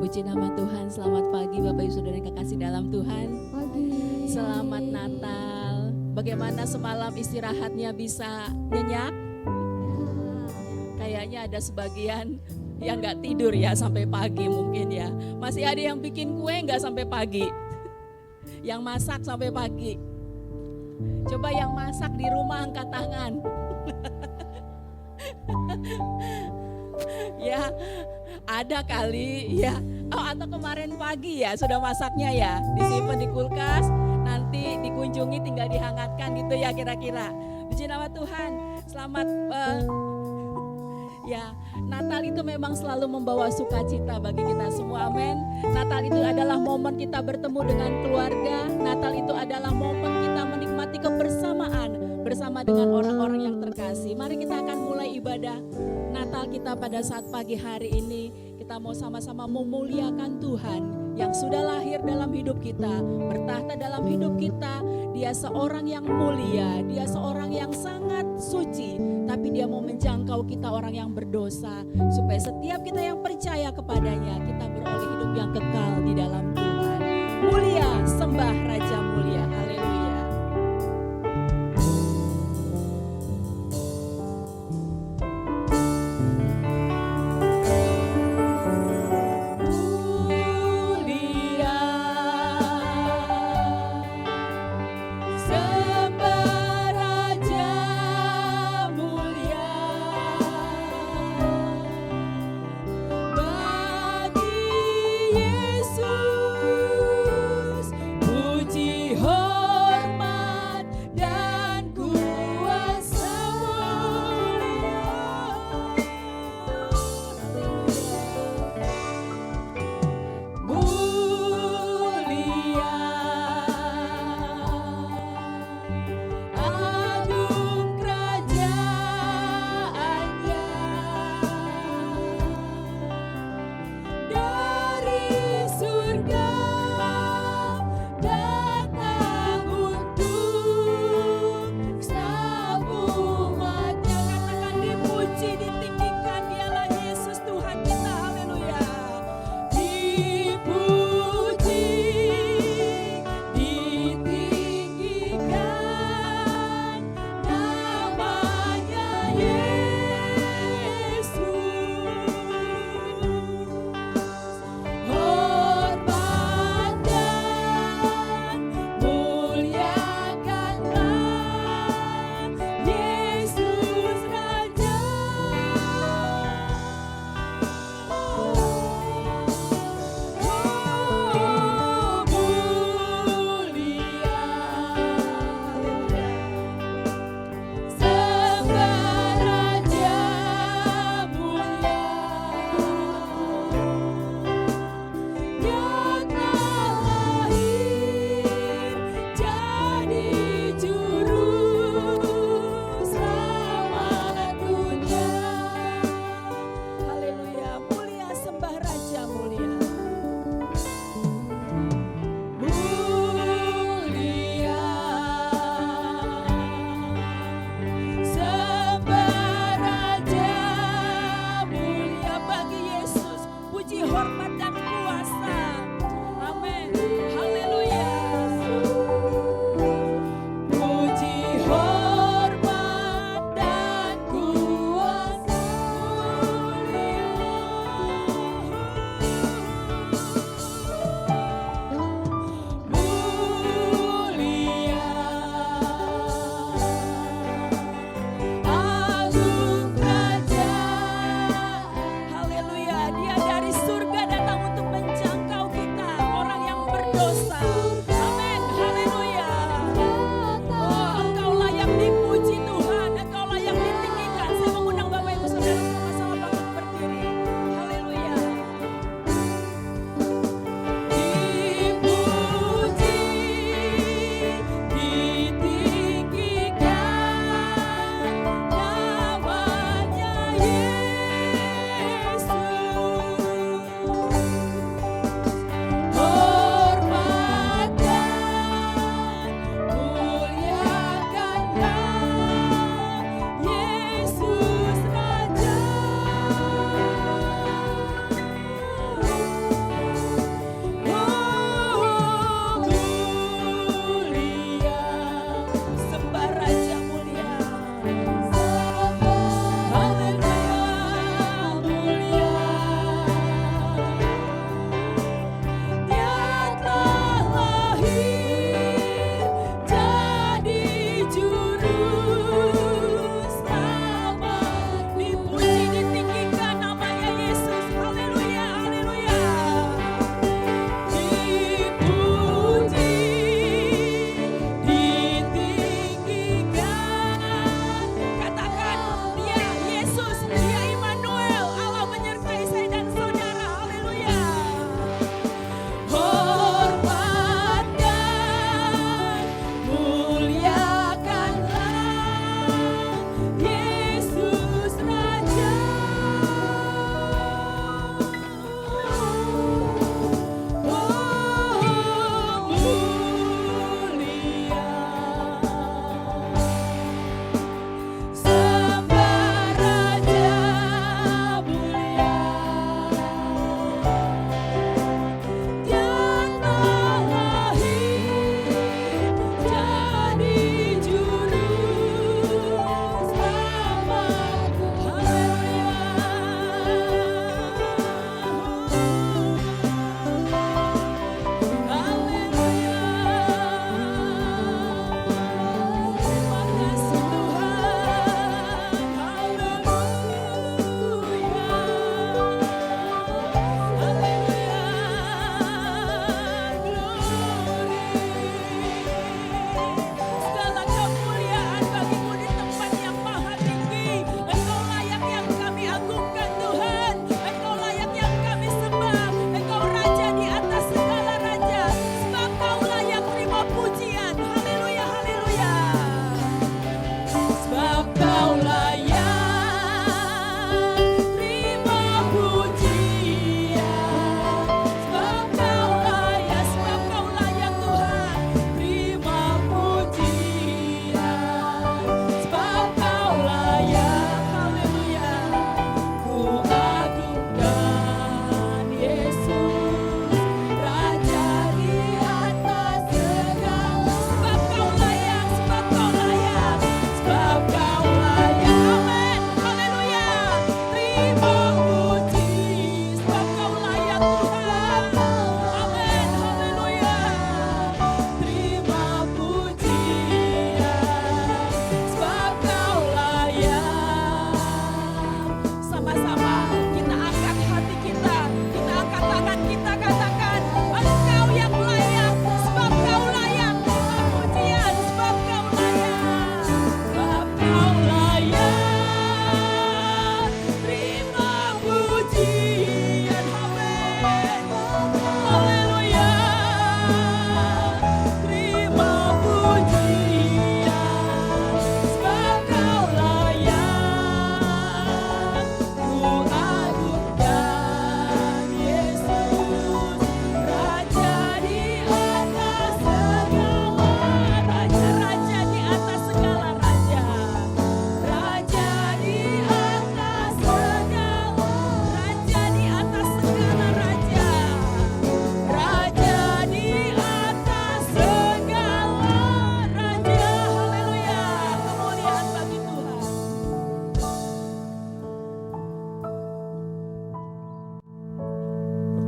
Puji nama Tuhan, selamat pagi Bapak Ibu Saudara yang kekasih dalam Tuhan. Selamat Natal. Bagaimana semalam istirahatnya bisa nyenyak? Kayaknya ada sebagian yang gak tidur ya sampai pagi mungkin ya. Masih ada yang bikin kue gak sampai pagi. Yang masak sampai pagi. Coba yang masak di rumah angkat tangan. Ya, ada kali ya. Oh, atau kemarin pagi ya sudah masaknya ya, disimpan di kulkas, nanti dikunjungi tinggal dihangatkan gitu ya kira-kira. Puji nama Tuhan. Selamat ya, Natal itu memang selalu membawa sukacita bagi kita semua, amin. Natal itu adalah momen kita bertemu dengan keluarga. Natal itu adalah momen kita menikmati kebersamaan bersama dengan orang-orang yang terkasih. Mari kita akan mulai ibadah Natal kita pada saat pagi hari ini. Kita mau sama-sama memuliakan Tuhan yang sudah lahir dalam hidup kita, bertahta dalam hidup kita. Dia seorang yang mulia, dia seorang yang sangat suci, tapi dia mau menjangkau kita orang yang berdosa, supaya setiap kita yang percaya kepadanya, kita beroleh hidup yang kekal di dalam Tuhan. Mulia, sembah Raja mulia, haleluya. Puji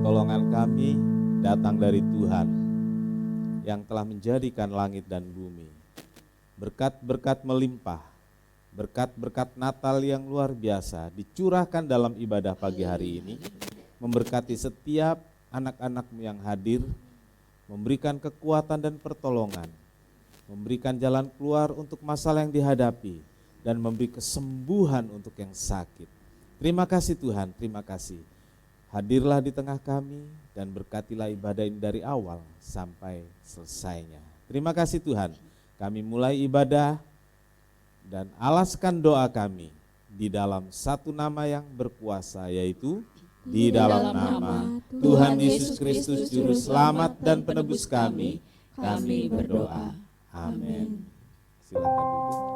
Pertolongan kami datang dari Tuhan yang telah menjadikan langit dan bumi. Berkat-berkat melimpah, berkat-berkat Natal yang luar biasa dicurahkan dalam ibadah pagi hari ini, memberkati setiap anak-anak-Mu yang hadir, memberikan kekuatan dan pertolongan, memberikan jalan keluar untuk masalah yang dihadapi, dan memberi kesembuhan untuk yang sakit. Terima kasih Tuhan, terima kasih. Hadirlah di tengah kami dan berkatilah ibadah ini dari awal sampai selesainya. Terima kasih Tuhan, kami mulai ibadah dan alaskan doa kami di dalam satu nama yang berkuasa, yaitu di dalam nama Tuhan Yesus Kristus Juru Selamat dan Penebus kami berdoa. Amin. Silakan duduk.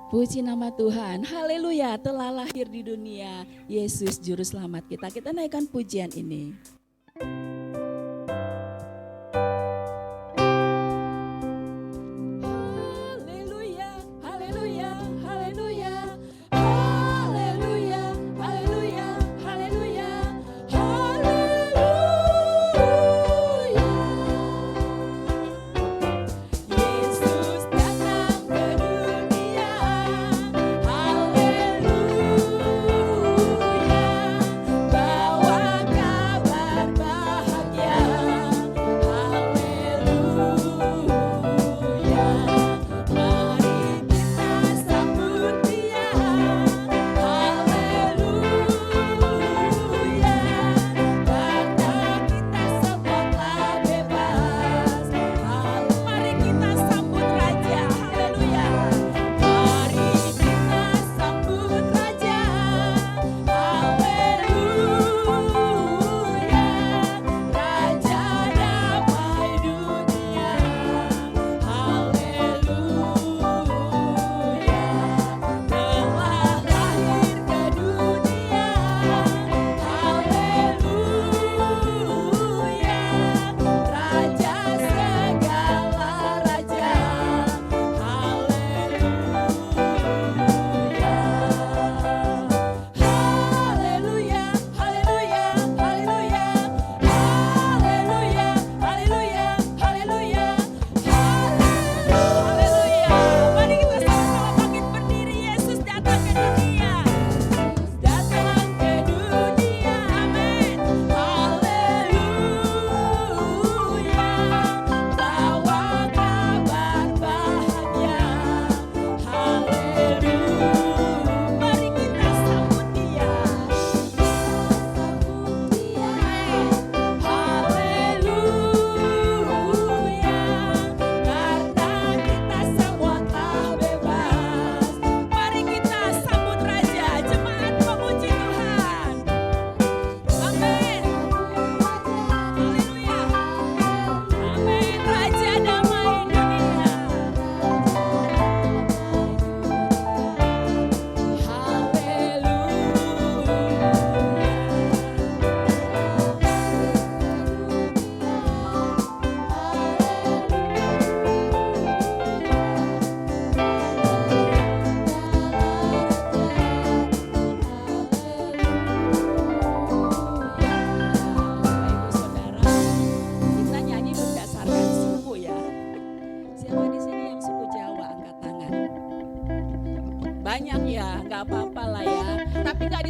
Puji nama Tuhan, haleluya, telah lahir di dunia Yesus Juru Selamat kita. Kita naikkan pujian ini.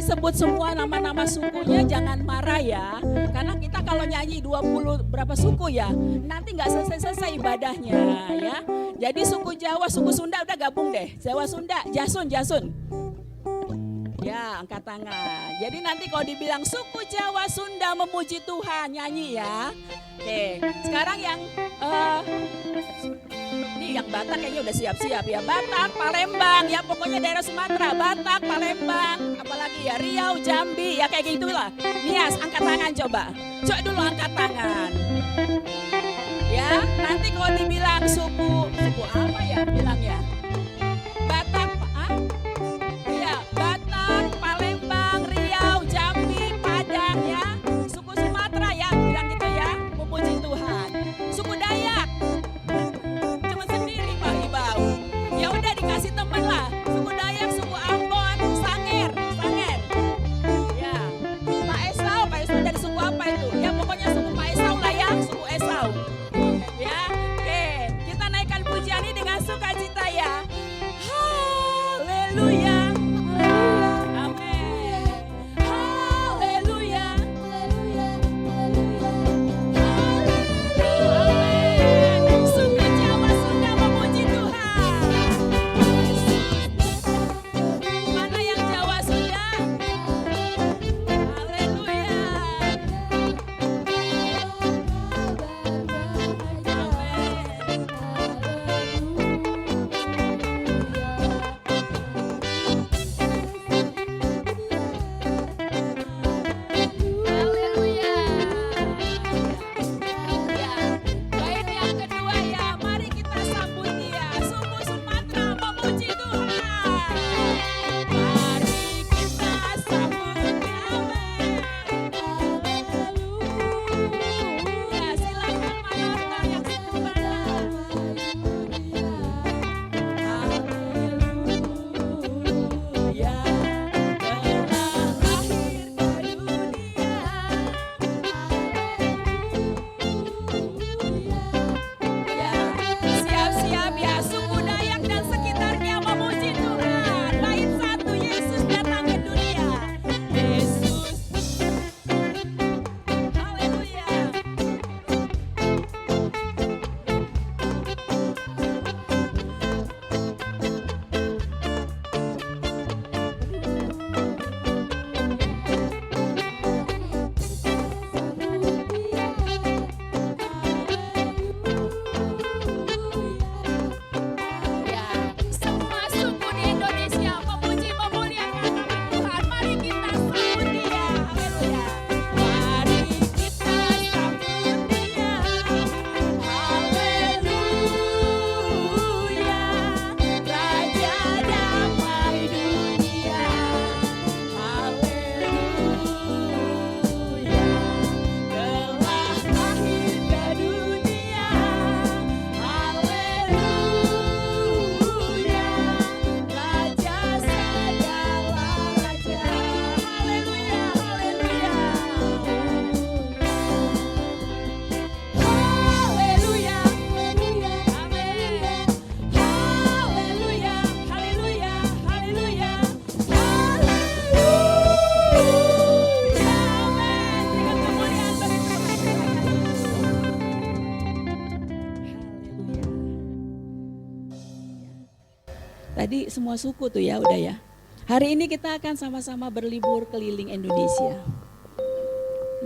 Sebut semua nama-nama sukunya, jangan marah ya. Karena kita kalau nyanyi 20 berapa suku ya, nanti nggak selesai-selesai ibadahnya ya. Jadi suku Jawa, suku Sunda udah gabung deh. Jawa Sunda, Jasun. Ya, angkat tangan. Jadi nanti kalau dibilang suku Jawa Sunda memuji Tuhan, nyanyi ya. Oke, sekarang yang ini yang Batak kayaknya udah siap-siap ya. Batak, Palembang, ya pokoknya daerah Sumatera. Batak, Palembang, apalagi ya Riau, Jambi, ya kayak gitulah. Nias, angkat tangan coba. Coba dulu angkat tangan. Ya, nanti kalau dibilang suku apa ya bilangnya? Batak, iya, Batak, Palembang, Riau, Jambi, Padang ya. Suku Sumatera ya, bilang gitu ya, memuji Tuhan. Suku Dayak, cuma sendiri Pak Ibau. Ya udah dikasih teman lah. Suku Dayak, suku Ambon, Sanger. Ya, Pak Esau dari Tadi semua suku tuh ya udah ya. Hari ini kita akan sama-sama berlibur keliling Indonesia.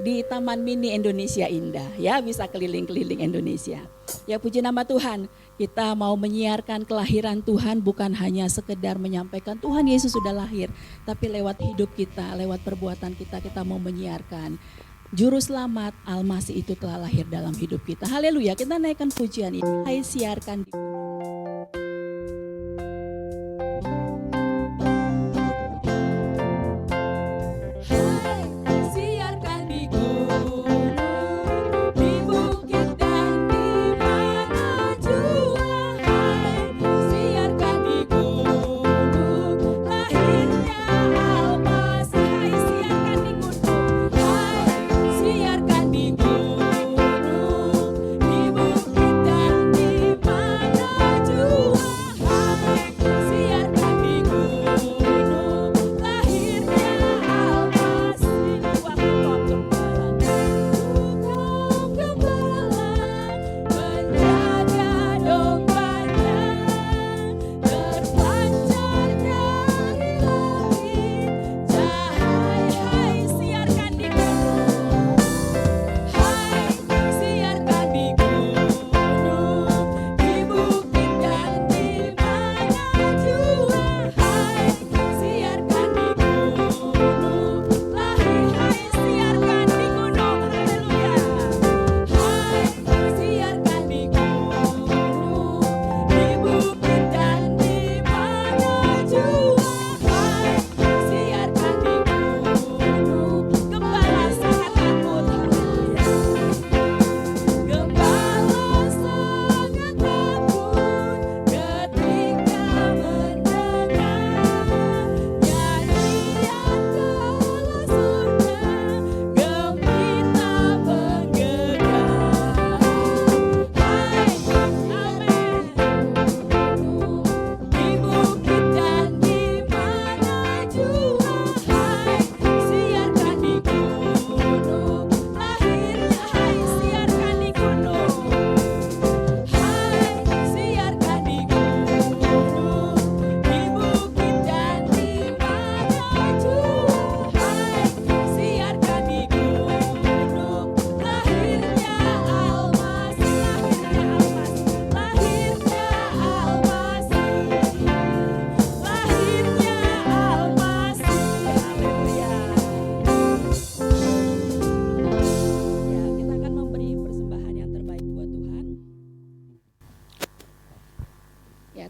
Di Taman Mini Indonesia Indah ya, bisa keliling-keliling Indonesia. Ya puji nama Tuhan, kita mau menyiarkan kelahiran Tuhan bukan hanya sekedar menyampaikan Tuhan Yesus sudah lahir, tapi lewat hidup kita, lewat perbuatan kita, kita mau menyiarkan Juru Selamat Al-Masih itu telah lahir dalam hidup kita. Haleluya, kita naikkan pujian ini. Hai siarkan di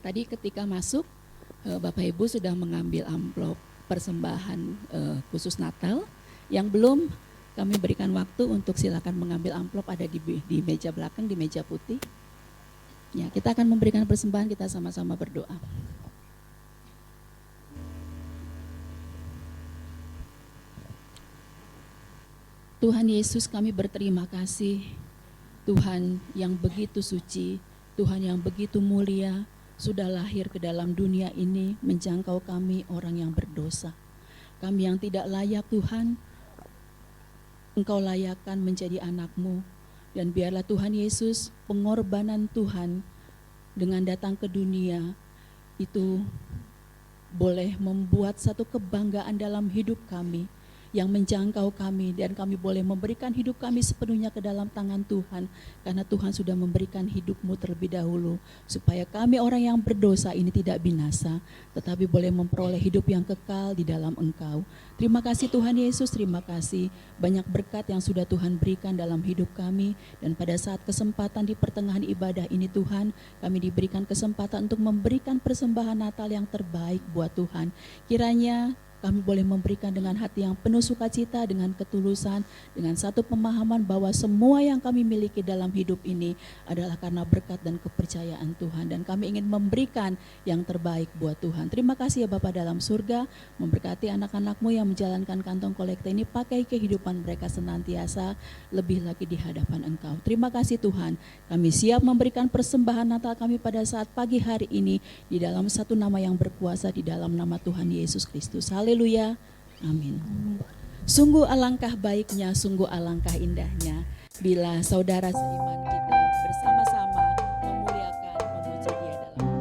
tadi ketika masuk, Bapak Ibu sudah mengambil amplop persembahan khusus Natal. Yang belum, kami berikan waktu untuk silakan mengambil amplop, ada di meja belakang, di meja putih. Ya, kita akan memberikan persembahan, kita sama-sama berdoa. Tuhan Yesus, kami berterima kasih. Tuhan yang begitu suci, Tuhan yang begitu mulia, sudah lahir ke dalam dunia ini menjangkau kami orang yang berdosa. Kami yang tidak layak Tuhan, Engkau layakkan menjadi anak-Mu. Dan biarlah Tuhan Yesus, pengorbanan Tuhan dengan datang ke dunia itu boleh membuat satu kebanggaan dalam hidup kami, yang menjangkau kami, dan kami boleh memberikan hidup kami sepenuhnya ke dalam tangan Tuhan, karena Tuhan sudah memberikan hidup-Mu terlebih dahulu, supaya kami orang yang berdosa ini tidak binasa, tetapi boleh memperoleh hidup yang kekal di dalam Engkau. Terima kasih Tuhan Yesus, terima kasih banyak berkat yang sudah Tuhan berikan dalam hidup kami, dan pada saat kesempatan di pertengahan ibadah ini Tuhan, kami diberikan kesempatan untuk memberikan persembahan Natal yang terbaik buat Tuhan. Kiranya kami boleh memberikan dengan hati yang penuh sukacita, dengan ketulusan, dengan satu pemahaman bahwa semua yang kami miliki dalam hidup ini adalah karena berkat dan kepercayaan Tuhan. Dan kami ingin memberikan yang terbaik buat Tuhan. Terima kasih ya Bapa dalam surga, memberkati anak-anak-Mu yang menjalankan kantong kolekte ini, pakai kehidupan mereka senantiasa lebih lagi di hadapan Engkau. Terima kasih Tuhan, kami siap memberikan persembahan Natal kami pada saat pagi hari ini di dalam satu nama yang berkuasa, di dalam nama Tuhan Yesus Kristus. Haleluya, amin. Sungguh alangkah baiknya, sungguh alangkah indahnya bila saudara seiman kita bersama-sama memuliakan, memuji Dia dalam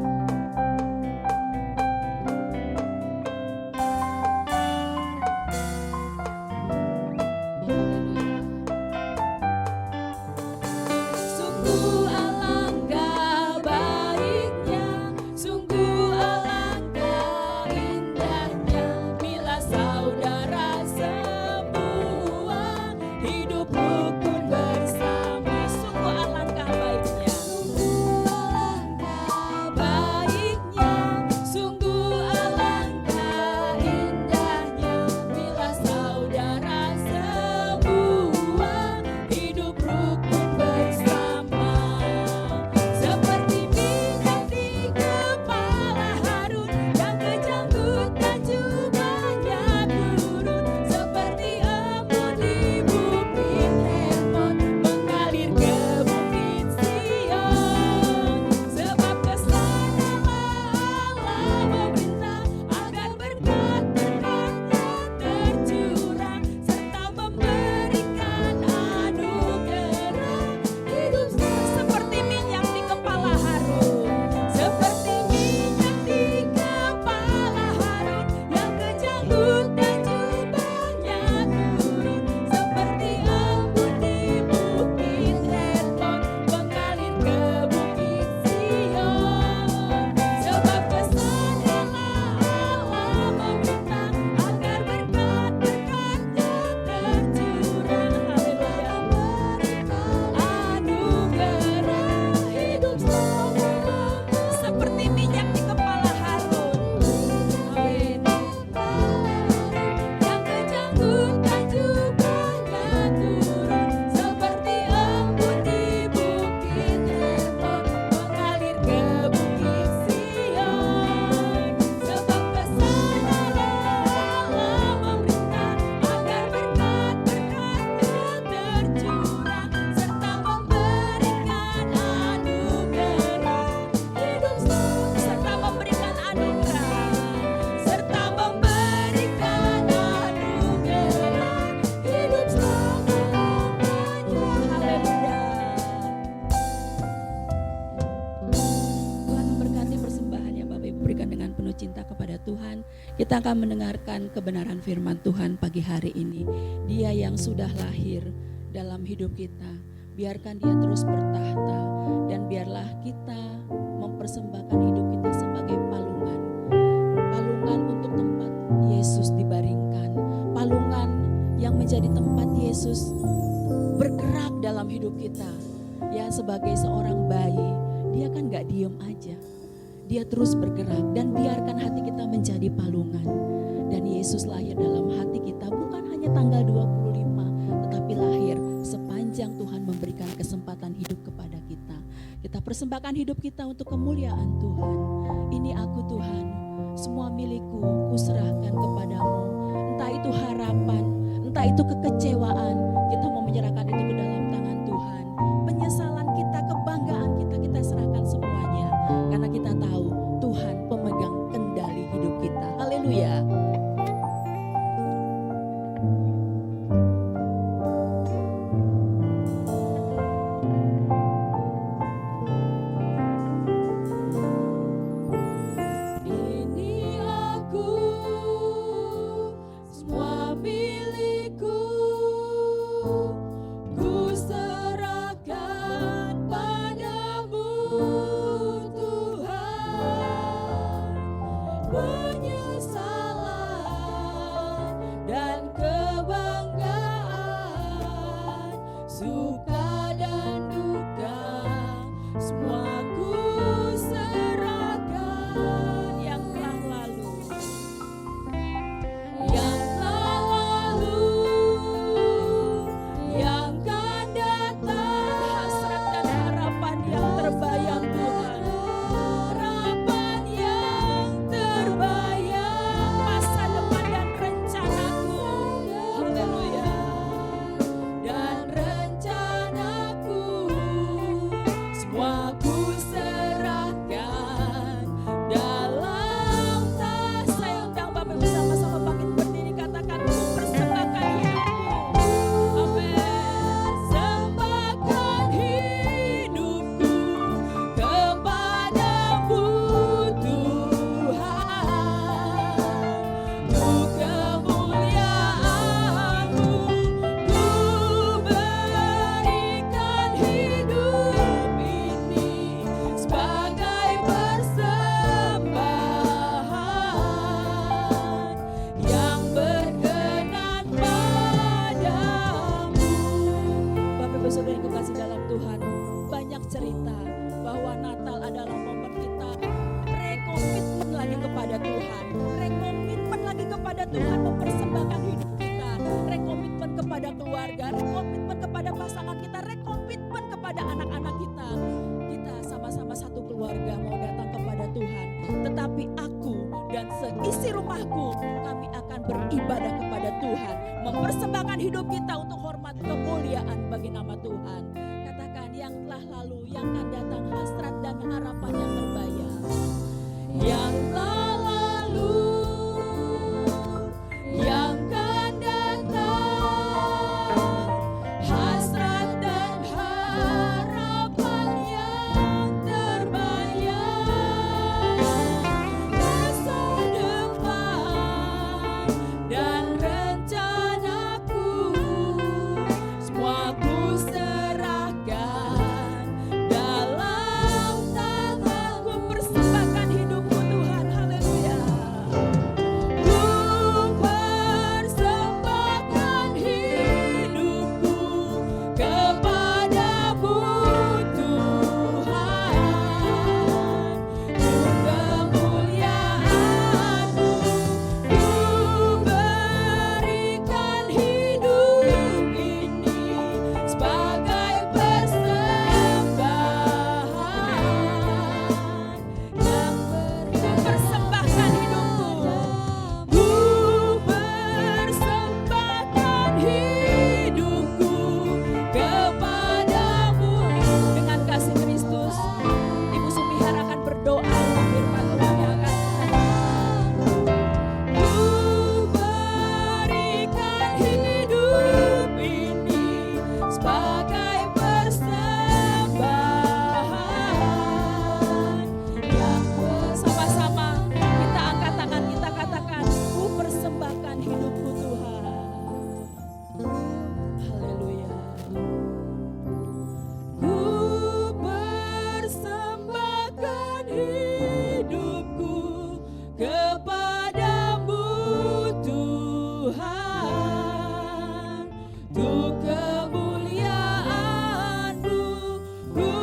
Kita akan mendengarkan kebenaran firman Tuhan pagi hari ini. Dia yang sudah lahir dalam hidup kita, biarkan dia terus bertahta, dan biarlah kita mempersembahkan hidup kita sebagai palungan. Palungan untuk tempat Yesus dibaringkan. Palungan yang menjadi tempat Yesus bergerak dalam hidup kita. Ya, sebagai seorang bayi, dia kan gak diem aja. Dia terus bergerak, dan biarkan hati kita menjadi palungan. Dan Yesus lahir dalam hati kita bukan hanya tanggal 25, tetapi lahir sepanjang Tuhan memberikan kesempatan hidup kepada kita. Kita persembahkan hidup kita untuk kemuliaan Tuhan. Ini aku Tuhan, semua milikku kuserahkan kepadamu. Entah itu harapan, entah itu kekecewaan, kita mau menyerahkan itu ke dalam tangan Tuhan. Penyesalan kita, kebanggaan kita, kita serahkan semuanya. Karena kita tahu Tuhan pemegang kendali hidup kita. Haleluya. Mempersembahkan hidup kita untuk hormat kemuliaan bagi nama Tuhan. Katakan, yang telah lalu, yang akan datang, hasrat dan harapan yang terbayar. Yang telah lalu, yang akan datang, hasrat dan harapan yang terbayar. Masa depan dan Untuk kemuliaan-Mu, ku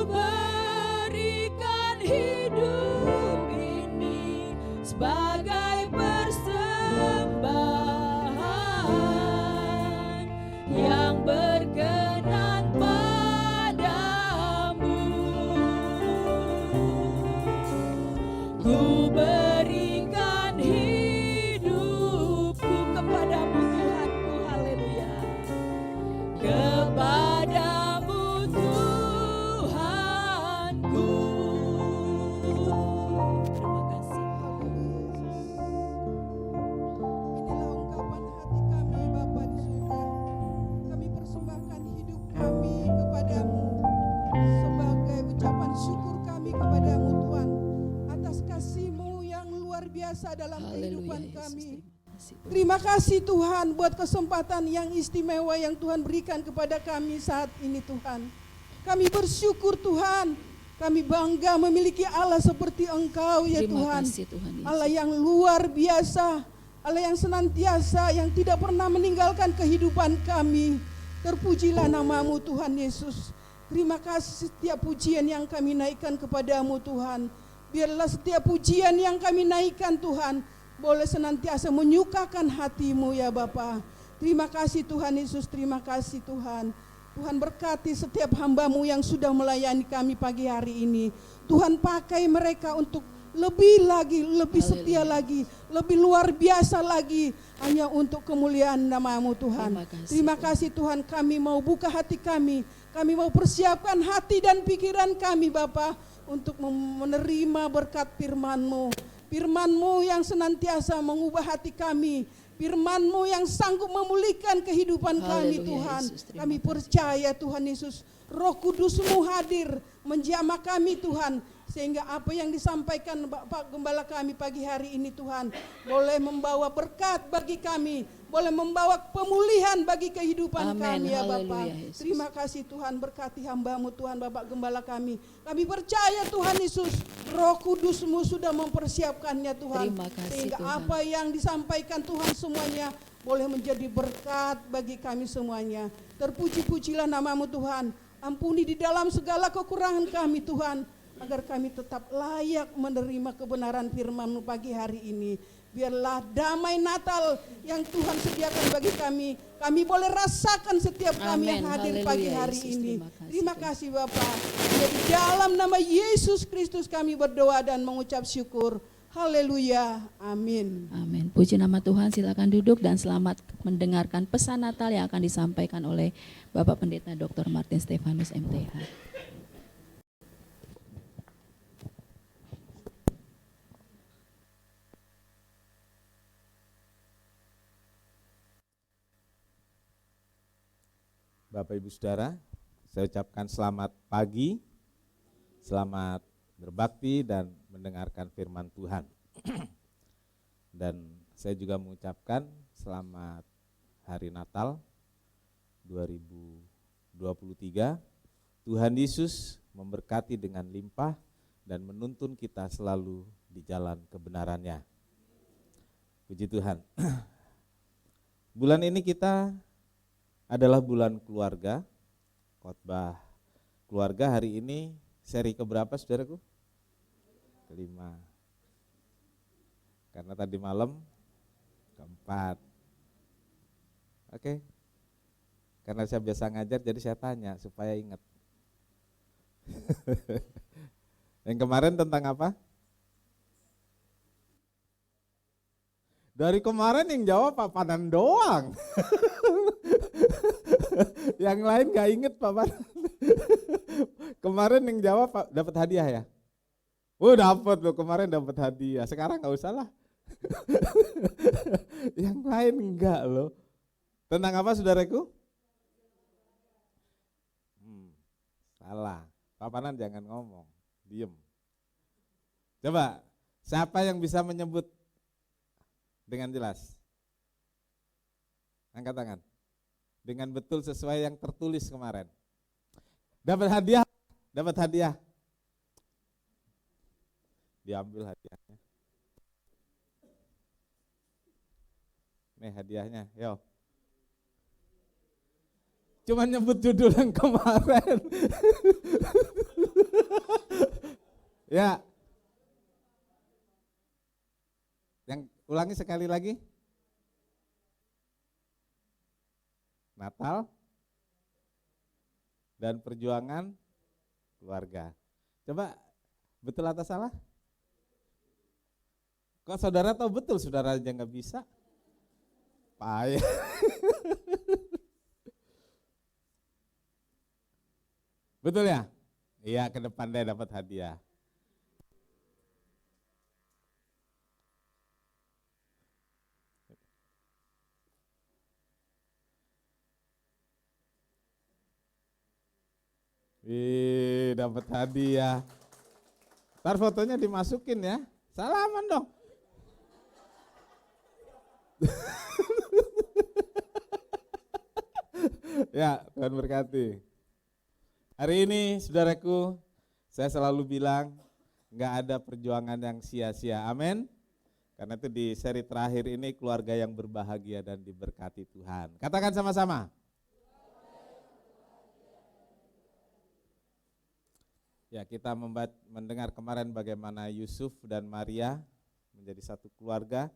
berikan hidup ini sebagai persembahan yang berkenan padamu. Ku berikan hidupku kepadamu Tuhanku, haleluya. Kepadamu Tuhanku. Terima kasih. Inilah ungkapan hati kami Bapa di surga. Kami persembahkan hidup kami kepadamu sebagai ucapan syukur kami kepadamu Tuhan atas kasih-Mu yang luar biasa dalam kehidupan kami. Terima kasih Tuhan buat kesempatan yang istimewa yang Tuhan berikan kepada kami saat ini Tuhan. Kami bersyukur Tuhan. Kami bangga memiliki Allah seperti Engkau ya Terima Tuhan. kasih Tuhan Yesus. Allah yang luar biasa, Allah yang senantiasa, yang tidak pernah meninggalkan kehidupan kami. Terpujilah nama-Mu Tuhan Yesus. Terima kasih setiap pujian yang kami naikkan kepadamu Tuhan. Biarlah setiap pujian yang kami naikkan Tuhan, boleh senantiasa menyukakan hati-Mu ya Bapa. Terima kasih Tuhan Yesus, terima kasih Tuhan. Tuhan berkati setiap hamba-Mu yang sudah melayani kami pagi hari ini. Tuhan pakai mereka untuk lebih lagi, lebih setia lagi, lebih luar biasa lagi, hanya untuk kemuliaan nama-Mu Tuhan. Terima kasih Tuhan, kami mau buka hati kami mau persiapkan hati dan pikiran kami Bapa untuk menerima berkat firman-Mu. Firman-Mu yang senantiasa mengubah hati kami, firman-Mu yang sanggup memulihkan kehidupan kami Tuhan. Kami percaya Tuhan Yesus, Roh Kudus-Mu hadir menjamah kami Tuhan, sehingga apa yang disampaikan Bapak Gembala kami pagi hari ini Tuhan boleh membawa berkat bagi kami, boleh membawa pemulihan bagi kehidupan kami ya Bapak. Terima kasih Tuhan, berkati hamba-Mu Tuhan Bapak Gembala kami. Kami percaya Tuhan Yesus, Roh Kudus-Mu sudah mempersiapkannya Tuhan, sehingga apa yang disampaikan Tuhan semuanya boleh menjadi berkat bagi kami semuanya. Terpuji-pujilah nama-Mu Tuhan. Ampuni di dalam segala kekurangan kami Tuhan, agar kami tetap layak menerima kebenaran firman-Mu pagi hari ini. Biarlah damai Natal yang Tuhan sediakan bagi kami boleh rasakan setiap kami yang hadir pagi hari ini. Terima kasih Bapak. Di dalam nama Yesus Kristus kami berdoa dan mengucap syukur. Haleluya, amin. Amin. Puji nama Tuhan, silakan duduk dan selamat mendengarkan pesan Natal yang akan disampaikan oleh Bapak Pendeta Dr. Martin Stefanus MTH. Bapak Ibu Saudara, saya ucapkan selamat pagi, selamat berbakti dan mendengarkan firman Tuhan. Dan saya juga mengucapkan selamat Hari Natal 2023. Tuhan Yesus memberkati dengan limpah dan menuntun kita selalu di jalan kebenarannya. Puji Tuhan. Bulan ini kita adalah bulan keluarga. Khotbah keluarga hari ini seri keberapa saudaraku? Kelima. Karena tadi malam keempat. Oke. Karena saya biasa ngajar jadi saya tanya supaya ingat. Yang kemarin tentang apa? Dari kemarin yang jawab papanan doang. Yang lain gak inget papanan. Kemarin yang jawab dapat hadiah ya? Oh dapat loh, kemarin dapat hadiah. Sekarang gak usah lah. Yang lain enggak loh. Tentang apa saudaraku? Salah. Papanan jangan ngomong, diem. Coba, siapa yang bisa menyebut dengan jelas? Angkat tangan. Dengan betul sesuai yang tertulis kemarin. Dapat hadiah, dapat hadiah. Diambil hadiahnya. Nih hadiahnya, yo. Cuma nyebut judul yang kemarin. Ya. Yang ulangi sekali lagi. Natal dan perjuangan keluarga. Coba betul atau salah? Kok saudara tahu betul, saudara aja nggak bisa? Payah. Betul ya? Iya, ke depan deh dapat hadiah. Dapat hadiah. Ntar fotonya dimasukin ya. Salaman dong. Ya, Tuhan berkati. Hari ini saudaraku, saya selalu bilang nggak ada perjuangan yang sia-sia. Amin. Karena itu di seri terakhir ini keluarga yang berbahagia dan diberkati Tuhan. Katakan sama-sama. Ya, kita mendengar kemarin bagaimana Yusuf dan Maria menjadi satu keluarga.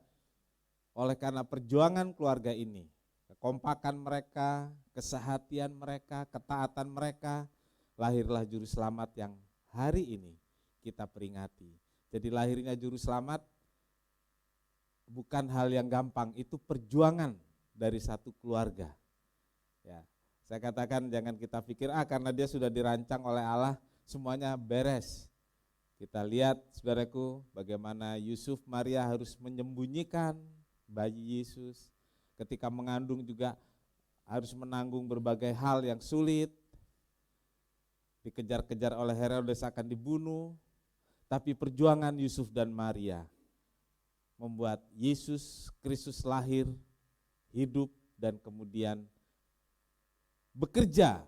Oleh karena perjuangan keluarga ini, kekompakan mereka, kesehatian mereka, ketaatan mereka, lahirlah juru selamat yang hari ini kita peringati. Jadi lahirnya juru selamat bukan hal yang gampang, itu perjuangan dari satu keluarga. Ya, saya katakan jangan kita pikir karena dia sudah dirancang oleh Allah semuanya beres. Kita lihat saudaraku bagaimana Yusuf Maria harus menyembunyikan bayi Yesus. Ketika mengandung juga harus menanggung berbagai hal yang sulit. Dikejar-kejar oleh Herodes akan dibunuh. Tapi perjuangan Yusuf dan Maria membuat Yesus Kristus lahir, hidup dan kemudian bekerja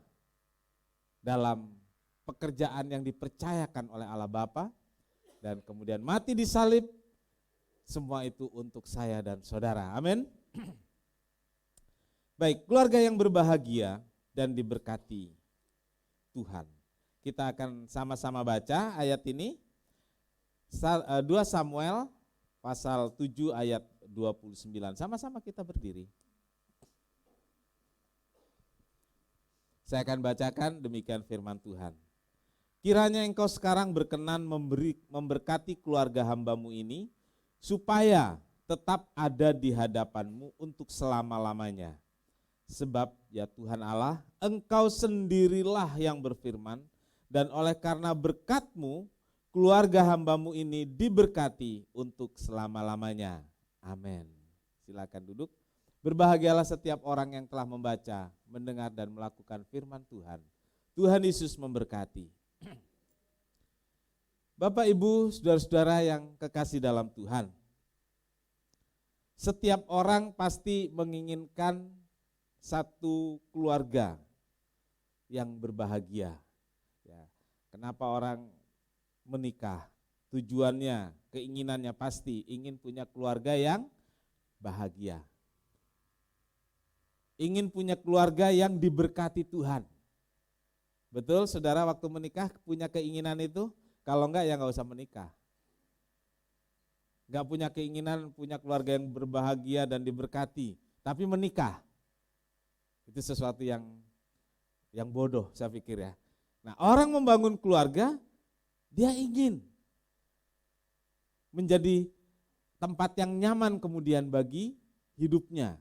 dalam pekerjaan yang dipercayakan oleh Allah Bapa dan kemudian mati di salib, semua itu untuk saya dan saudara. Amin. Baik, keluarga yang berbahagia dan diberkati Tuhan. Kita akan sama-sama baca ayat ini. 2 Samuel pasal 7 ayat 29. Sama-sama kita berdiri. Saya akan bacakan demikian firman Tuhan. Kiranya engkau sekarang berkenan memberkati keluarga hambamu ini, supaya tetap ada di hadapanmu untuk selama-lamanya. Sebab ya Tuhan Allah, engkau sendirilah yang berfirman, dan oleh karena berkat-Mu, keluarga hambamu ini diberkati untuk selama-lamanya. Amin. Silakan duduk. Berbahagialah setiap orang yang telah membaca, mendengar dan melakukan firman Tuhan. Tuhan Yesus memberkati. Bapak, Ibu, saudara-saudara yang kekasih dalam Tuhan. Setiap orang pasti menginginkan satu keluarga yang berbahagia. Ya, kenapa orang menikah? Tujuannya, keinginannya pasti ingin punya keluarga yang bahagia. Ingin punya keluarga yang diberkati Tuhan. Betul, saudara waktu menikah punya keinginan itu? Kalau enggak ya enggak usah menikah. Enggak punya keinginan punya keluarga yang berbahagia dan diberkati, tapi menikah. Itu sesuatu yang bodoh saya pikir ya. Nah, orang membangun keluarga, dia ingin menjadi tempat yang nyaman kemudian bagi hidupnya.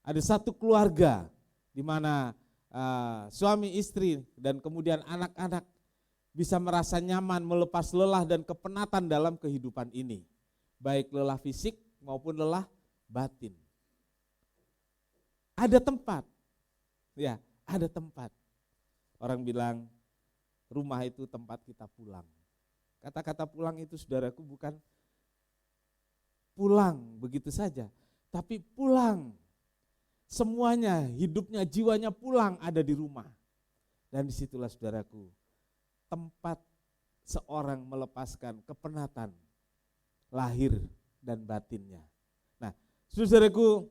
Ada satu keluarga di mana suami istri dan kemudian anak-anak bisa merasa nyaman, melepas lelah dan kepenatan dalam kehidupan ini. Baik lelah fisik maupun lelah batin. Ada tempat, ya ada tempat. Orang bilang rumah itu tempat kita pulang. Kata-kata pulang itu saudaraku bukan pulang begitu saja, tapi pulang. Semuanya, hidupnya, jiwanya pulang ada di rumah. Dan disitulah saudaraku, tempat seorang melepaskan kepenatan lahir dan batinnya. Nah, saudaraku,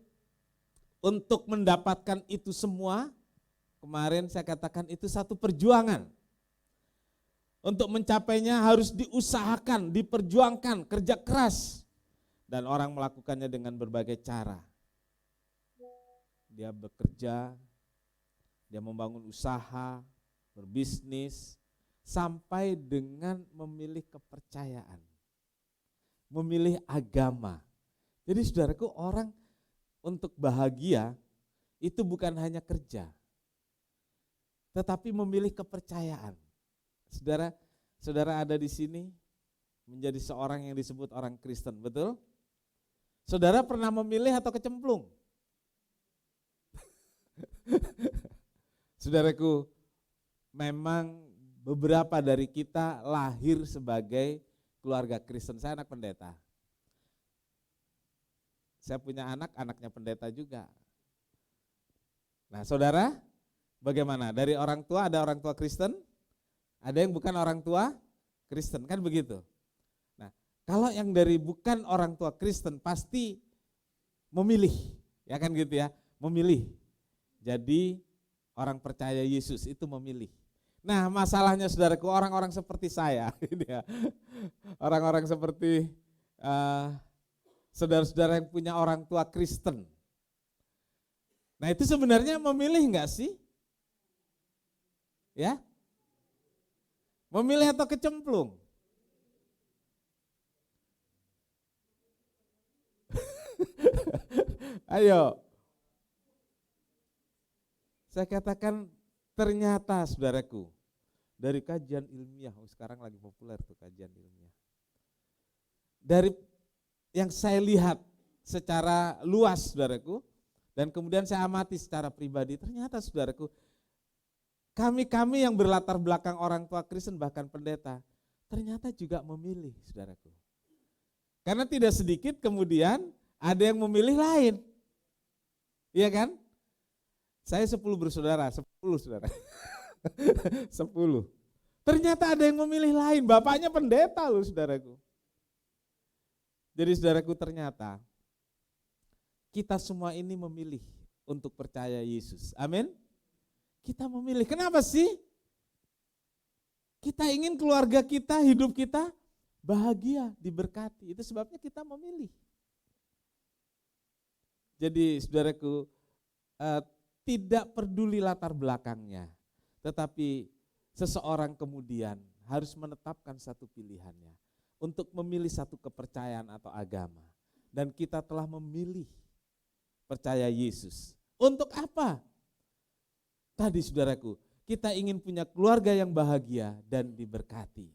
untuk mendapatkan itu semua, kemarin saya katakan itu satu perjuangan. Untuk mencapainya harus diusahakan, diperjuangkan, kerja keras. Dan orang melakukannya dengan berbagai cara. Dia bekerja, dia membangun usaha, berbisnis, sampai dengan memilih kepercayaan, memilih agama. Jadi saudaraku, orang untuk bahagia itu bukan hanya kerja, tetapi memilih kepercayaan. Saudara ada di sini menjadi seorang yang disebut orang Kristen, betul? Saudara pernah memilih atau kecemplung? Saudaraku, memang beberapa dari kita lahir sebagai keluarga Kristen. Saya anak pendeta. Saya punya anak, anaknya pendeta juga. Nah, saudara, bagaimana? Dari orang tua, ada orang tua Kristen, ada yang bukan orang tua Kristen, kan begitu. Nah, kalau yang dari bukan orang tua Kristen pasti memilih, ya kan gitu ya, memilih. Jadi orang percaya Yesus itu memilih. Nah, masalahnya saudaraku, orang-orang seperti saya, orang-orang seperti saudara-saudara yang punya orang tua Kristen. Nah, itu sebenarnya memilih enggak sih? Ya? Memilih atau kecemplung? Ayo. Saya katakan ternyata saudaraku, dari kajian ilmiah, sekarang lagi populer tuh kajian ilmiah. Dari yang saya lihat secara luas saudaraku, dan kemudian saya amati secara pribadi, ternyata saudaraku, kami yang berlatar belakang orang tua Kristen bahkan pendeta, ternyata juga memilih saudaraku. Karena tidak sedikit kemudian ada yang memilih lain. Iya kan? Saya 10 bersaudara, 10 saudara. 10. Ternyata ada yang memilih lain, bapaknya pendeta loh saudaraku. Jadi saudaraku, ternyata kita semua ini memilih untuk percaya Yesus. Amin. Kita memilih. Kenapa sih? Kita ingin keluarga kita, hidup kita bahagia, diberkati. Itu sebabnya kita memilih. Jadi saudaraku, tidak peduli latar belakangnya, tetapi seseorang kemudian harus menetapkan satu pilihannya untuk memilih satu kepercayaan atau agama. Dan kita telah memilih percaya Yesus. Untuk apa? Tadi saudaraku, kita ingin punya keluarga yang bahagia dan diberkati.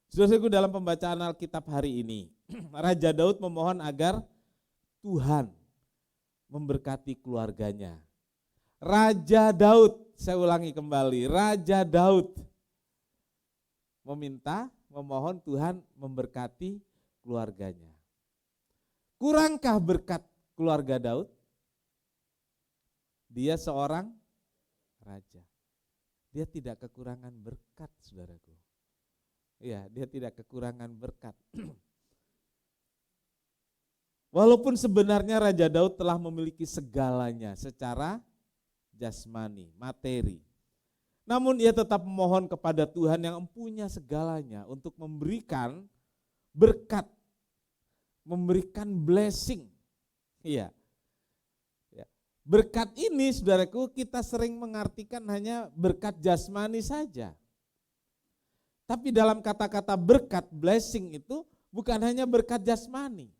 Saudaraku, dalam pembacaan Alkitab hari ini, Raja Daud memohon agar Tuhan memberkati keluarganya. Raja Daud, saya ulangi kembali, Raja Daud memohon Tuhan memberkati keluarganya. Kurangkah berkat keluarga Daud? Dia seorang raja. Dia tidak kekurangan berkat, saudaraku. Iya, dia tidak kekurangan berkat. Walaupun sebenarnya Raja Daud telah memiliki segalanya secara jasmani, materi. Namun ia tetap memohon kepada Tuhan yang mempunyai segalanya untuk memberikan berkat, memberikan blessing. Iya. Berkat ini saudaraku kita sering mengartikan hanya berkat jasmani saja. Tapi dalam kata-kata berkat, blessing itu bukan hanya berkat jasmani.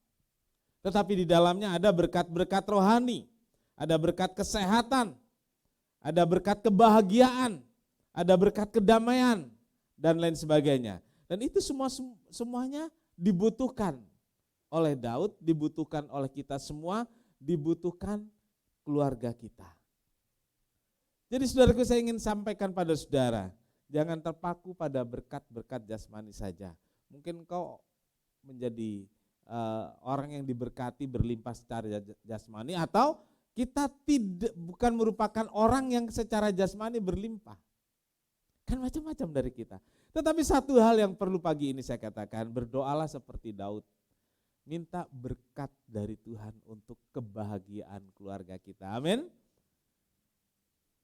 Tetapi di dalamnya ada berkat-berkat rohani, ada berkat kesehatan, ada berkat kebahagiaan, ada berkat kedamaian, dan lain sebagainya. Dan itu semuanya dibutuhkan oleh Daud, dibutuhkan oleh kita semua, dibutuhkan keluarga kita. Jadi saudaraku, saya ingin sampaikan pada saudara, jangan terpaku pada berkat-berkat jasmani saja. Mungkin kau menjadi orang yang diberkati berlimpah secara jasmani, atau kita bukan merupakan orang yang secara jasmani berlimpah. Kan macam-macam dari kita. Tetapi satu hal yang perlu pagi ini saya katakan, berdoalah seperti Daud. Minta berkat dari Tuhan untuk kebahagiaan keluarga kita. Amin.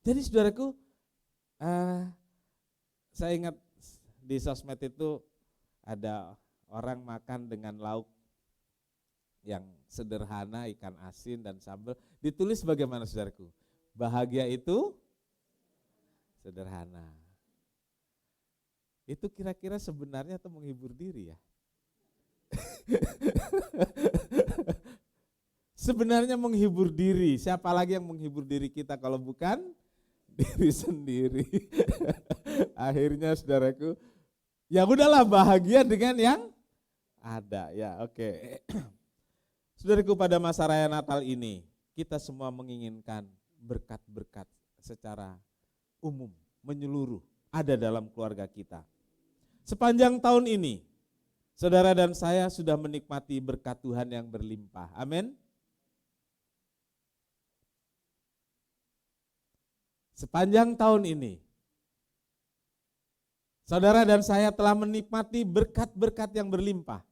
Jadi saudaraku, saya ingat di sosmed itu ada orang makan dengan lauk yang sederhana, ikan asin dan sambal. Ditulis bagaimana saudaraku? Bahagia itu sederhana. Itu kira-kira sebenarnya atau menghibur diri ya? Sebenarnya menghibur diri. Siapa lagi yang menghibur diri kita kalau bukan diri sendiri? Akhirnya saudaraku, ya udahlah bahagia dengan yang ada. Ya, oke. Saudaraku, pada masa raya Natal ini kita semua menginginkan berkat-berkat secara umum, menyeluruh, ada dalam keluarga kita. Sepanjang tahun ini, saudara dan saya sudah menikmati berkat Tuhan yang berlimpah. Amin. Sepanjang tahun ini, saudara dan saya telah menikmati berkat-berkat yang berlimpah.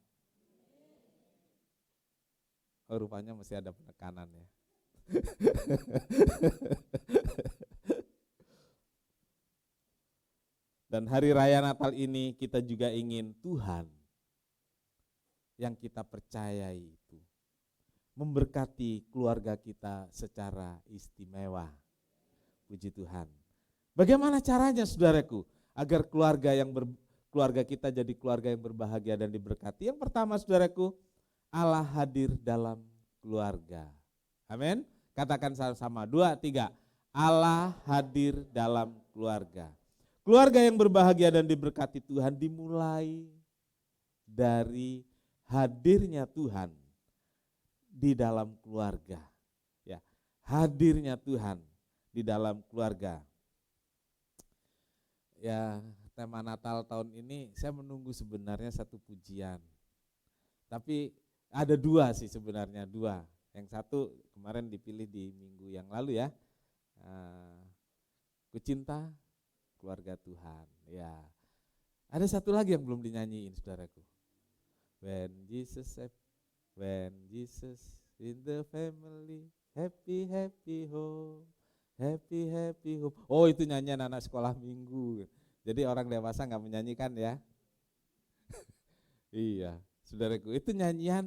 Oh, rupanya masih ada penekanan ya. Dan hari raya Natal ini kita juga ingin Tuhan yang kita percayai itu memberkati keluarga kita secara istimewa. Puji Tuhan. Bagaimana caranya saudaraku agar keluarga kita jadi keluarga yang berbahagia dan diberkati? Yang pertama saudaraku, Allah hadir dalam keluarga. Amin. Katakan sama-sama, 2, 3. Allah hadir dalam keluarga. Keluarga yang berbahagia dan diberkati Tuhan dimulai dari hadirnya Tuhan di dalam keluarga. Ya, hadirnya Tuhan di dalam keluarga. Ya, tema Natal tahun ini saya menunggu sebenarnya satu pujian. Tapi ada 2 sih sebenarnya, 2. Yang satu kemarin dipilih di minggu yang lalu ya. Ku cinta keluarga Tuhan. Ya. Ada satu lagi yang belum dinyanyiin saudaraku. When Jesus in the family, happy happy home, happy happy home. Oh, itu nyanyian anak sekolah minggu. Jadi orang dewasa nggak menyanyikan ya. Iya, saudaraku, itu nyanyian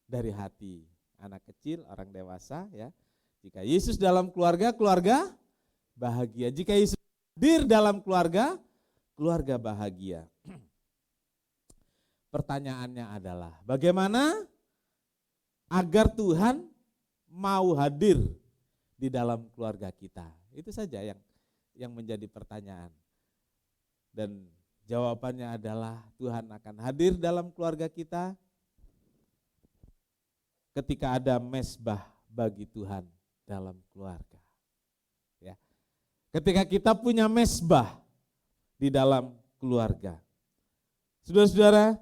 dari hati. Anak kecil, orang dewasa ya. Jika Yesus dalam keluarga, keluarga bahagia. Jika Yesus hadir dalam keluarga, keluarga bahagia. Pertanyaannya adalah bagaimana agar Tuhan mau hadir di dalam keluarga kita? Itu saja yang menjadi pertanyaan. Dan jawabannya adalah Tuhan akan hadir dalam keluarga kita ketika ada mezbah bagi Tuhan dalam keluarga. Ya. Ketika kita punya mezbah di dalam keluarga. Saudara-saudara,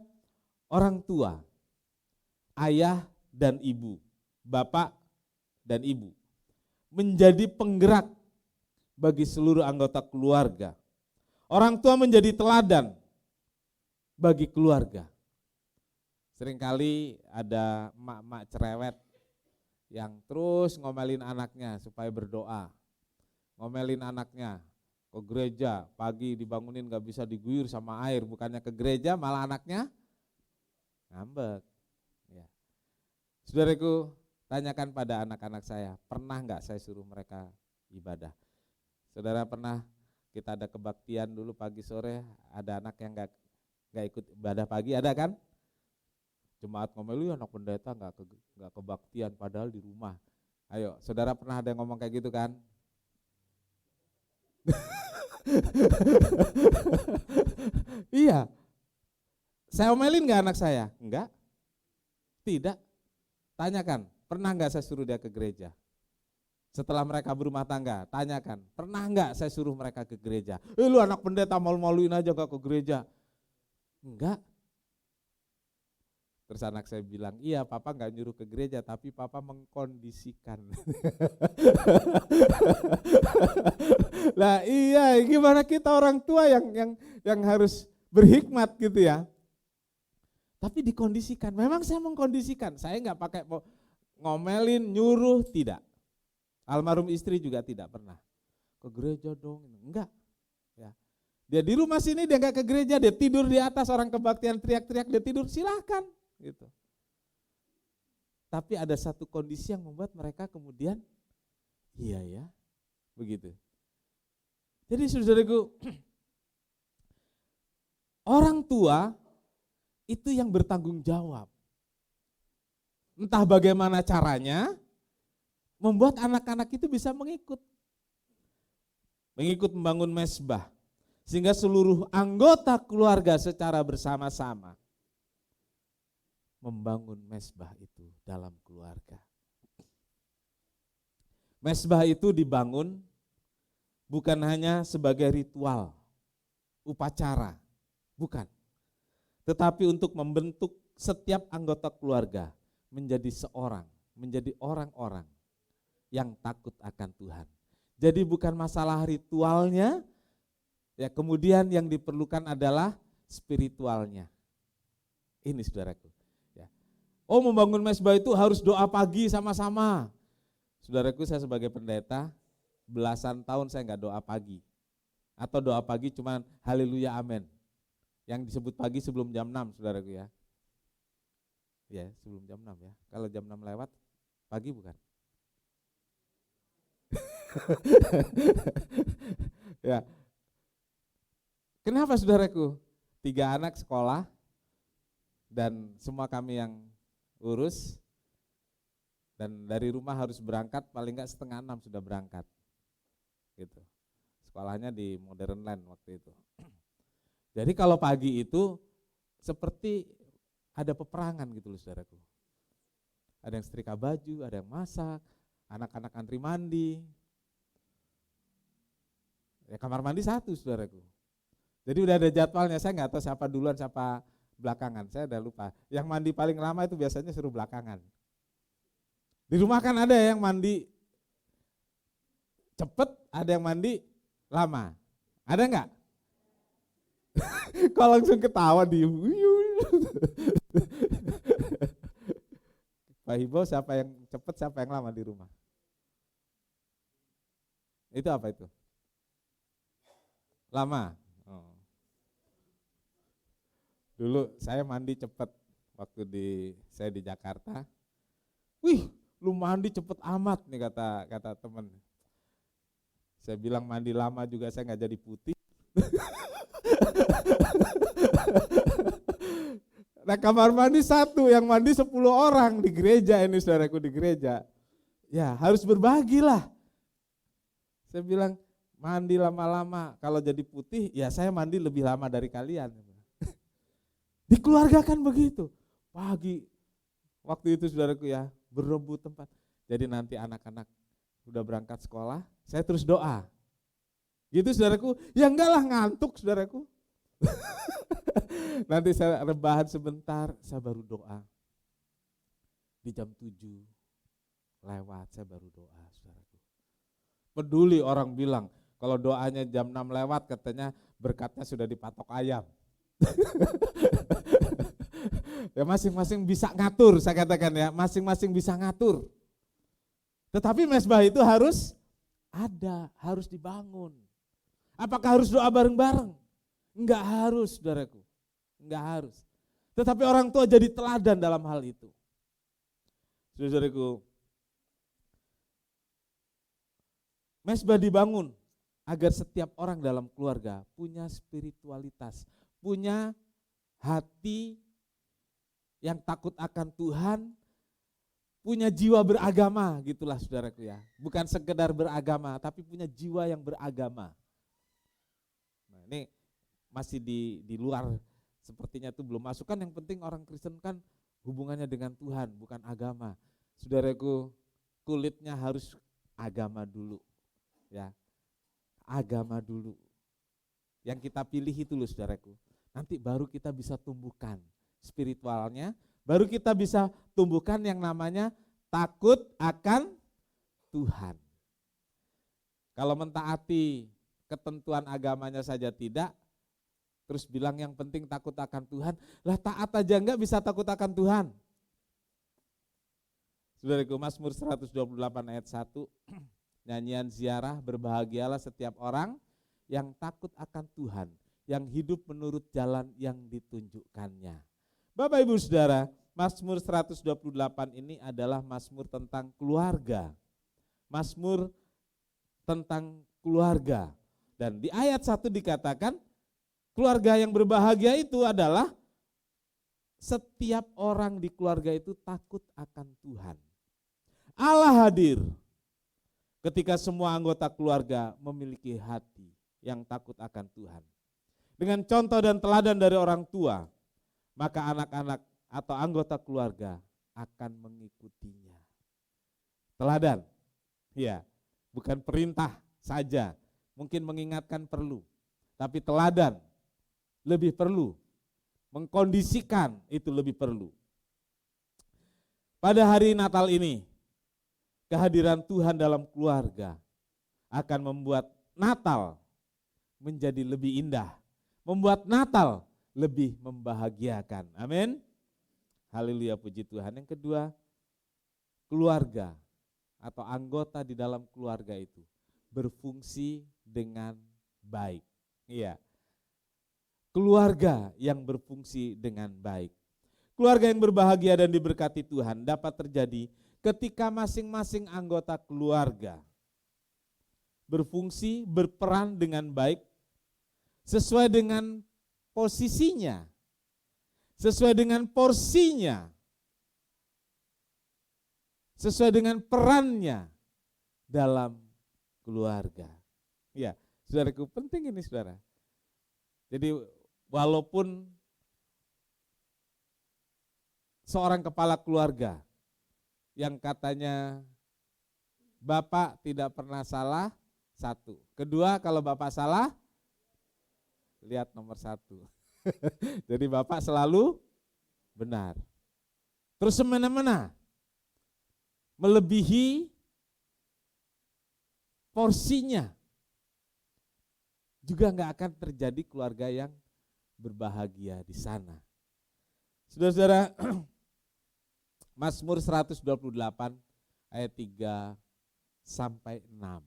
orang tua, ayah dan ibu, bapak dan ibu menjadi penggerak bagi seluruh anggota keluarga. Orang tua menjadi teladan bagi keluarga. Seringkali ada emak-emak cerewet yang terus ngomelin anaknya supaya berdoa. Ngomelin anaknya ke gereja, pagi dibangunin gak bisa diguyur sama air, bukannya ke gereja malah anaknya ngambek. Ya. Saudaraku, tanyakan pada anak-anak saya, pernah gak saya suruh mereka ibadah? Saudara pernah kita ada kebaktian dulu pagi sore, ada anak yang gak ikut ibadah pagi, ada kan? Jemaat ngomel, anak pendeta gak kebaktian padahal di rumah. Ayo, saudara pernah ada yang ngomong kayak gitu kan? Iya. Saya omelin gak anak saya? Enggak. Tidak. Tanyakan, pernah gak saya suruh dia ke gereja? Setelah mereka berumah tangga, tanyakan, pernah gak saya suruh mereka ke gereja? Lu anak pendeta malu-maluin aja gak ke gereja? Enggak. Terus anak saya bilang, iya papa gak nyuruh ke gereja, tapi papa mengkondisikan. Lah iya, gimana kita orang tua yang harus berhikmat gitu ya. Tapi dikondisikan, memang saya mengkondisikan, saya gak pakai ngomelin, nyuruh, tidak. Almarhum istri juga tidak pernah. ke gereja dong. Enggak. Ya. Dia di rumah sini dia enggak ke gereja, dia tidur di atas, orang kebaktian teriak-teriak dia tidur, silakan gitu. Tapi ada satu kondisi yang membuat mereka kemudian iya ya, begitu. Jadi saudaraku, orang tua itu yang bertanggung jawab. Entah bagaimana caranya membuat anak-anak itu bisa mengikut membangun mezbah. Sehingga seluruh anggota keluarga secara bersama-sama membangun mezbah itu dalam keluarga. Mezbah itu dibangun bukan hanya sebagai ritual, upacara, bukan. Tetapi untuk membentuk setiap anggota keluarga menjadi menjadi orang-orang yang takut akan Tuhan. Jadi bukan masalah ritualnya, ya kemudian yang diperlukan adalah spiritualnya. Ini saudaraku. Ya. Oh, membangun mezbah itu harus doa pagi sama-sama. Saudaraku, saya sebagai pendeta, belasan tahun saya enggak doa pagi. Atau doa pagi cuman haleluya amin. Yang disebut pagi sebelum jam 6, saudaraku ya. Ya, sebelum jam 6 ya. Kalau jam 6 lewat, pagi bukan? Ya. Kenapa saudaraku? 3 anak sekolah dan semua kami yang urus, dan dari rumah harus berangkat paling enggak 5:30 sudah berangkat. Gitu. Sekolahnya di Modern Land waktu itu. Jadi kalau pagi itu seperti ada peperangan gitu loh saudaraku. Ada yang setrika baju, ada yang masak, anak-anak antri mandi. Ya kamar mandi satu saudaraku. Jadi udah ada jadwalnya, saya nggak tahu siapa duluan siapa belakangan, saya udah lupa. Yang mandi paling lama itu biasanya suruh belakangan. Di rumah kan ada yang mandi cepet, ada yang mandi lama. Ada enggak? Kok langsung ketawa diem. Pak Hibo, siapa yang cepet, siapa yang lama di rumah? Itu apa itu? Lama. Oh. Dulu saya mandi cepet waktu saya di Jakarta. Wih, lu mandi cepet amat nih kata temen. Saya bilang mandi lama juga saya nggak jadi putih. Nah kamar mandi satu, yang mandi 10 orang di gereja ini saudaraku di gereja. Ya harus berbagi lah. Saya bilang mandi lama-lama, kalau jadi putih ya saya mandi lebih lama dari kalian. Di keluarga kan begitu. Pagi waktu itu saudaraku ya berebut tempat. Jadi nanti anak-anak udah berangkat sekolah, saya terus doa. Gitu saudaraku, ya enggak lah ngantuk saudaraku. Nanti saya rebahan sebentar, saya baru doa. Di jam 7 lewat saya baru doa saudaraku. Peduli orang bilang, kalau doanya jam 6 lewat katanya berkatnya sudah dipatok ayam. Ya masing-masing bisa ngatur, saya katakan ya, masing-masing bisa ngatur. Tetapi mezbah itu harus ada, harus dibangun. Apakah harus doa bareng-bareng? Enggak harus, saudaraku. Enggak harus. Tetapi orang tua jadi teladan dalam hal itu. Saudaraku, mezbah dibangun agar setiap orang dalam keluarga punya spiritualitas, punya hati yang takut akan Tuhan, punya jiwa beragama, gitulah saudaraku ya. Bukan sekedar beragama, tapi punya jiwa yang beragama. Nah ini masih di luar, sepertinya itu belum masuk. Kan yang penting orang Kristen kan hubungannya dengan Tuhan, bukan agama. Saudaraku, kulitnya harus agama dulu. Ya, agama dulu. Yang kita pilih itu loh saudaraku. Nanti baru kita bisa tumbuhkan spiritualnya, baru kita bisa tumbuhkan yang namanya takut akan Tuhan. Kalau mentaati ketentuan agamanya saja tidak, terus bilang yang penting takut akan Tuhan, lah taat aja enggak bisa takut akan Tuhan. Saudaraku, Mazmur 128 ayat 1, Nyanyian ziarah, berbahagialah setiap orang yang takut akan Tuhan, yang hidup menurut jalan yang ditunjukkannya. Bapak Ibu Saudara, Mazmur 128 ini adalah mazmur tentang keluarga. Mazmur tentang keluarga. Dan di ayat 1 dikatakan, keluarga yang berbahagia itu adalah setiap orang di keluarga itu takut akan Tuhan. Allah hadir ketika semua anggota keluarga memiliki hati yang takut akan Tuhan. Dengan contoh dan teladan dari orang tua, maka anak-anak atau anggota keluarga akan mengikutinya. Teladan, ya, bukan perintah saja, mungkin mengingatkan perlu, tapi teladan lebih perlu, mengkondisikan itu lebih perlu. Pada hari Natal ini, kehadiran Tuhan dalam keluarga akan membuat Natal menjadi lebih indah, membuat Natal lebih membahagiakan. Amin. Haleluya, puji Tuhan. Yang kedua, keluarga atau anggota di dalam keluarga itu berfungsi dengan baik. Iya. Keluarga yang berfungsi dengan baik. Keluarga yang berbahagia dan diberkati Tuhan dapat terjadi ketika masing-masing anggota keluarga berfungsi, berperan dengan baik sesuai dengan posisinya, sesuai dengan porsinya, sesuai dengan perannya dalam keluarga. Ya, saudaraku, penting ini saudara. Jadi walaupun seorang kepala keluarga yang katanya Bapak tidak pernah salah, satu. Kedua, kalau Bapak salah, lihat nomor 1. Jadi Bapak selalu benar. Terus semena-mena melebihi porsinya, juga enggak akan terjadi keluarga yang berbahagia di sana. Saudara-saudara, Mazmur 128 ayat 3 sampai 6.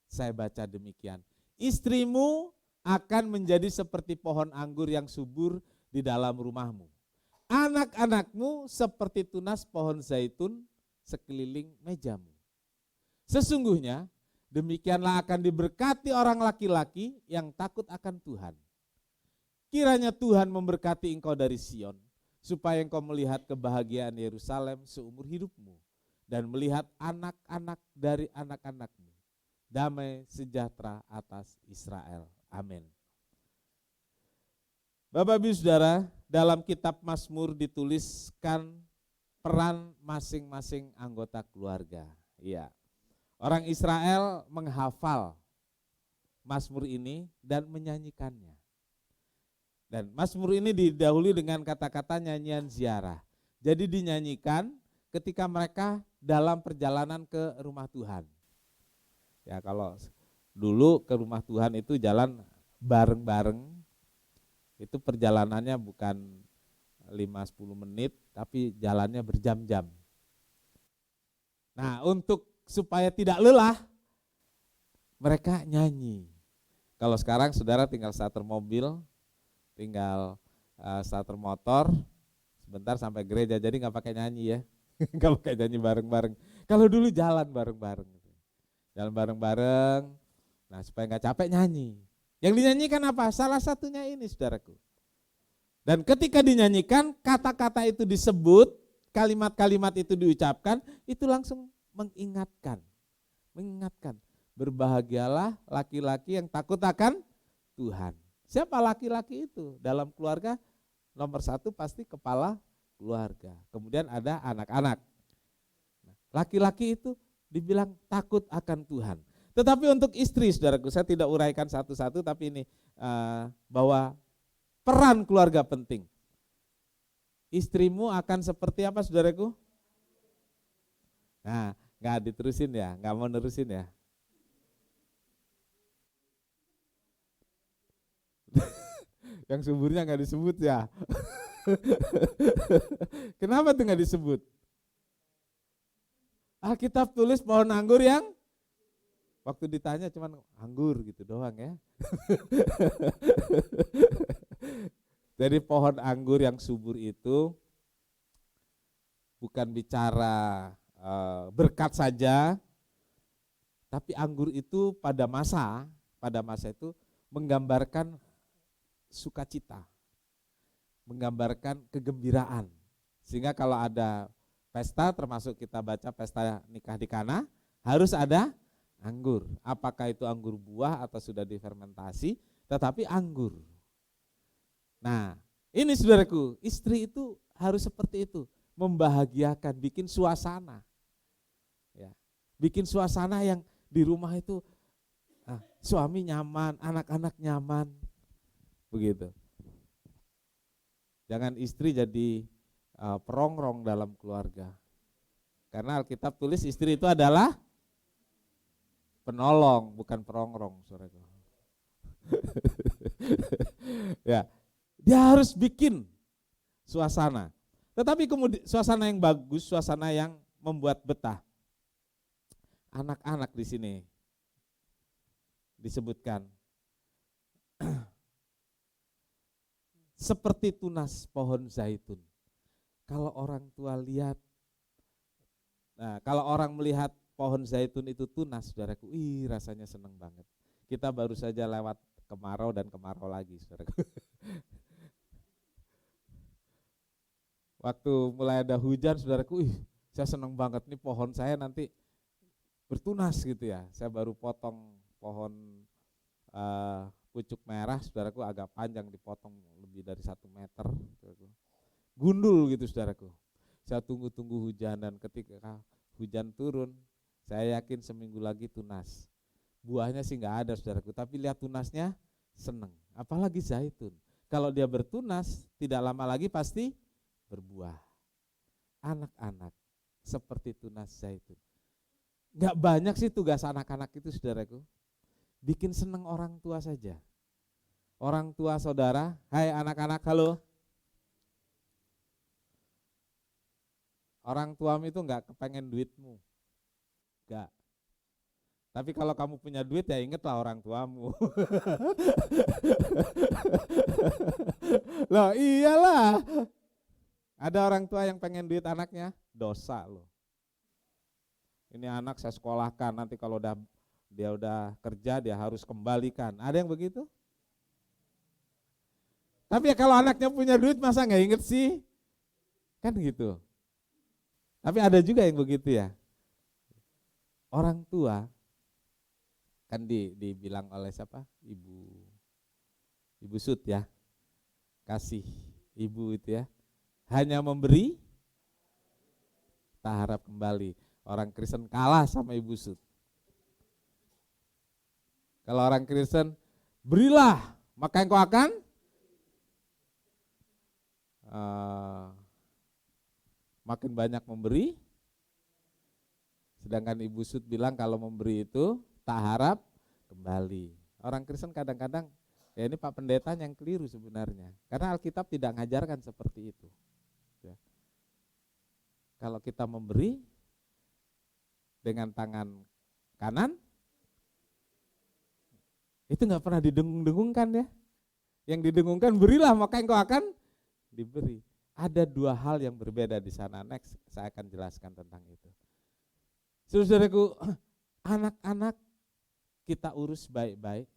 Saya baca demikian. Istrimu akan menjadi seperti pohon anggur yang subur di dalam rumahmu. Anak-anakmu seperti tunas pohon zaitun sekeliling mejamu. Sesungguhnya demikianlah akan diberkati orang laki-laki yang takut akan Tuhan. Kiranya Tuhan memberkati engkau dari Sion, supaya engkau melihat kebahagiaan Yerusalem seumur hidupmu, dan melihat anak-anak dari anak-anakmu, damai sejahtera atas Israel. Amin. Bapak Ibu Saudara, dalam kitab Mazmur dituliskan peran masing-masing anggota keluarga. Iya. Orang Israel menghafal Mazmur ini dan menyanyikannya. Dan Mazmur ini didahului dengan kata-kata nyanyian ziarah. Jadi dinyanyikan ketika mereka dalam perjalanan ke rumah Tuhan. Ya, kalau dulu ke rumah Tuhan itu jalan bareng-bareng, itu perjalanannya bukan 5-10 menit, tapi jalannya berjam-jam. Nah, untuk supaya tidak lelah, mereka nyanyi. Kalau sekarang saudara tinggal starter mobil, tinggal starter motor, sebentar sampai gereja, jadi nggak pakai nyanyi ya, nggak pakai nyanyi bareng-bareng. Kalau dulu jalan bareng-bareng, jalan bareng-bareng, nah supaya nggak capek nyanyi. Yang dinyanyikan apa? Salah satunya ini saudaraku. Dan ketika dinyanyikan, kata-kata itu disebut, kalimat-kalimat itu diucapkan, itu langsung mengingatkan, berbahagialah laki-laki yang takut akan Tuhan. Siapa laki-laki itu? Dalam keluarga nomor 1 pasti kepala keluarga. Kemudian ada anak-anak. Laki-laki itu dibilang takut akan Tuhan. Tetapi untuk istri, saudaraku, saya tidak uraikan satu-satu, tapi ini bahwa peran keluarga penting. Istrimu akan seperti apa, saudaraku? Nah, nggak diterusin ya, nggak mau nerusin ya. Yang suburnya nggak disebut ya. Kenapa tuh nggak disebut? Alkitab tulis pohon anggur yang Waktu ditanya cuman anggur gitu doang ya. Jadi pohon anggur yang subur itu bukan bicara berkat saja, tapi anggur itu pada masa itu menggambarkan sukacita, menggambarkan kegembiraan. Sehingga kalau ada pesta, termasuk kita baca pesta nikah di Kana, harus ada anggur. Apakah itu anggur buah atau sudah difermentasi, tetapi anggur. Nah, ini saudaraku, istri itu harus seperti itu, membahagiakan, bikin suasana. Ya, bikin suasana yang di rumah itu suami nyaman, anak-anak nyaman. Begitu. Jangan istri jadi perongrong dalam keluarga. Karena Alkitab tulis istri itu adalah penolong, bukan perongrong, saudaraku. Ya, dia harus bikin suasana. Tetapi kemudian suasana yang bagus, suasana yang membuat betah. Anak-anak di sini disebutkan seperti tunas pohon zaitun. Kalau orang tua lihat, nah kalau orang melihat pohon zaitun itu tunas, saudaraku, rasanya senang banget. Kita baru saja lewat kemarau dan kemarau lagi, saudaraku. Waktu mulai ada hujan, saudaraku, saya senang banget nih pohon saya nanti bertunas gitu ya. Saya baru potong pohon pucuk merah, saudaraku, agak panjang, dipotong lebih dari 1 meter, saudaraku. Gundul gitu, saudaraku. Saya tunggu-tunggu hujan, dan ketika hujan turun, saya yakin seminggu lagi tunas. Buahnya sih nggak ada, saudaraku, tapi lihat tunasnya seneng. Apalagi zaitun, kalau dia bertunas tidak lama lagi pasti berbuah. Anak-anak seperti tunas zaitun. Nggak banyak sih tugas anak-anak itu, saudaraku. Bikin seneng orang tua saja. Orang tua saudara, hai anak-anak, halo. Orang tuamu itu nggak kepengen duitmu, nggak. Tapi kalau kamu punya duit ya ingetlah orang tuamu. Loh iyalah. Ada orang tua yang pengen duit anaknya, dosa loh. Ini anak saya sekolahkan, nanti kalau dia udah kerja dia harus kembalikan. Ada yang begitu? Tapi ya kalau anaknya punya duit masa nggak inget sih? Kan gitu. Tapi ada juga yang begitu ya. Orang tua kan dibilang oleh siapa? Ibu Sud ya. Kasih ibu itu ya. Hanya memberi, tak harap kembali. Orang Kristen kalah sama Ibu Sud. Kalau orang Kristen, berilah, maka engkau akan makin banyak memberi. Sedangkan Ibu Sud bilang kalau memberi itu tak harap kembali. Orang Kristen kadang-kadang, ya ini Pak Pendeta yang keliru sebenarnya. Karena Alkitab tidak mengajarkan seperti itu. Ya. Kalau kita memberi dengan tangan kanan, itu nggak pernah didengung-dengungkan ya. Yang didengungkan berilah maka engkau akan diberi. Ada 2 hal yang berbeda di sana. Next saya akan jelaskan tentang itu. Saudaraku, anak-anak kita urus baik-baik,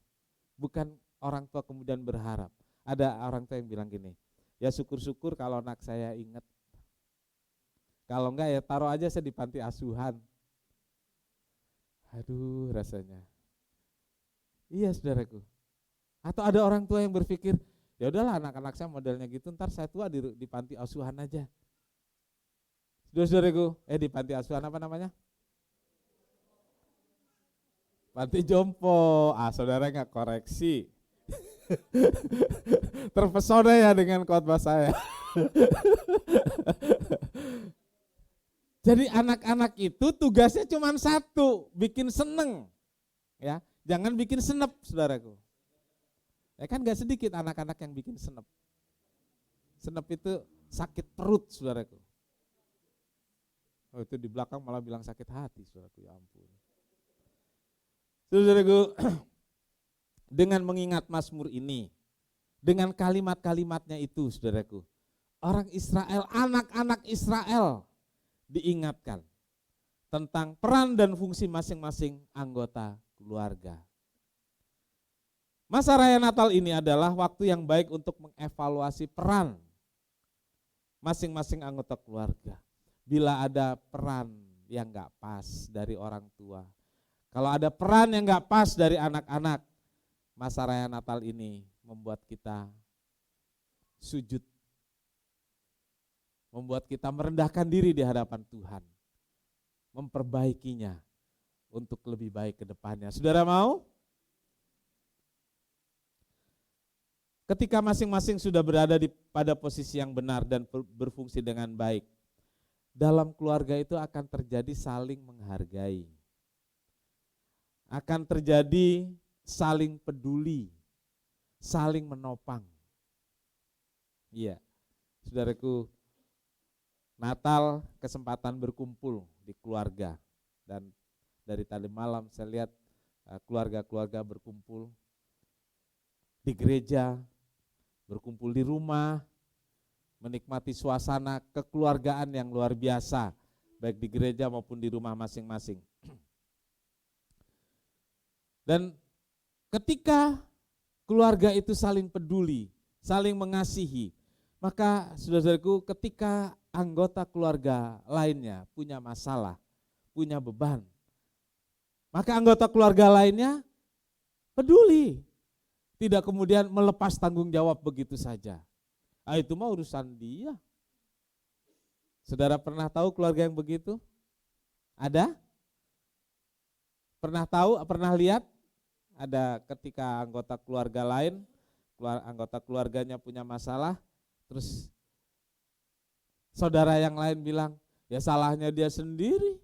bukan orang tua kemudian berharap. Ada orang tua yang bilang gini, ya syukur-syukur kalau anak saya ingat. Kalau enggak ya taruh aja saya di panti asuhan. Aduh rasanya. Iya saudaraku. Atau ada orang tua yang berpikir, ya udahlah anak-anak saya modelnya gitu, ntar saya tua di panti asuhan aja. Saudaraku, di panti asuhan apa namanya? Panti jompo. Saudara nggak koreksi. Terpesona ya dengan khotbah saya. Jadi anak-anak itu tugasnya cuma satu, bikin seneng. Ya, jangan bikin senep, saudaraku. Ya kan gak sedikit anak-anak yang bikin senep. Senep itu sakit perut, saudaraku. Oh itu di belakang malah bilang sakit hati, saudaraku, ya ampun. Saudaraku, dengan mengingat Mazmur ini, dengan kalimat-kalimatnya itu, saudaraku, orang Israel, anak-anak Israel diingatkan tentang peran dan fungsi masing-masing anggota keluarga. Masa Raya Natal ini adalah waktu yang baik untuk mengevaluasi peran masing-masing anggota keluarga. Bila ada peran yang gak pas dari orang tua, kalau ada peran yang gak pas dari anak-anak, masa Raya Natal ini membuat kita sujud, membuat kita merendahkan diri di hadapan Tuhan, memperbaikinya untuk lebih baik ke depannya. Saudara mau? Ketika masing-masing sudah berada pada posisi yang benar dan berfungsi dengan baik, dalam keluarga itu akan terjadi saling menghargai, akan terjadi saling peduli, saling menopang. Iya, saudaraku, Natal kesempatan berkumpul di keluarga, dan dari tadi malam saya lihat keluarga-keluarga berkumpul di gereja, berkumpul di rumah, menikmati suasana kekeluargaan yang luar biasa, baik di gereja maupun di rumah masing-masing. Dan ketika keluarga itu saling peduli, saling mengasihi, maka saudara-saudaraku, ketika anggota keluarga lainnya punya masalah, punya beban, maka anggota keluarga lainnya peduli. Tidak kemudian melepas tanggung jawab begitu saja. Itu mah urusan dia. Saudara pernah tahu keluarga yang begitu? Ada? Pernah tahu, pernah lihat? Ada ketika anggota keluarga lain, anggota keluarganya punya masalah, terus saudara yang lain bilang, ya salahnya dia sendiri.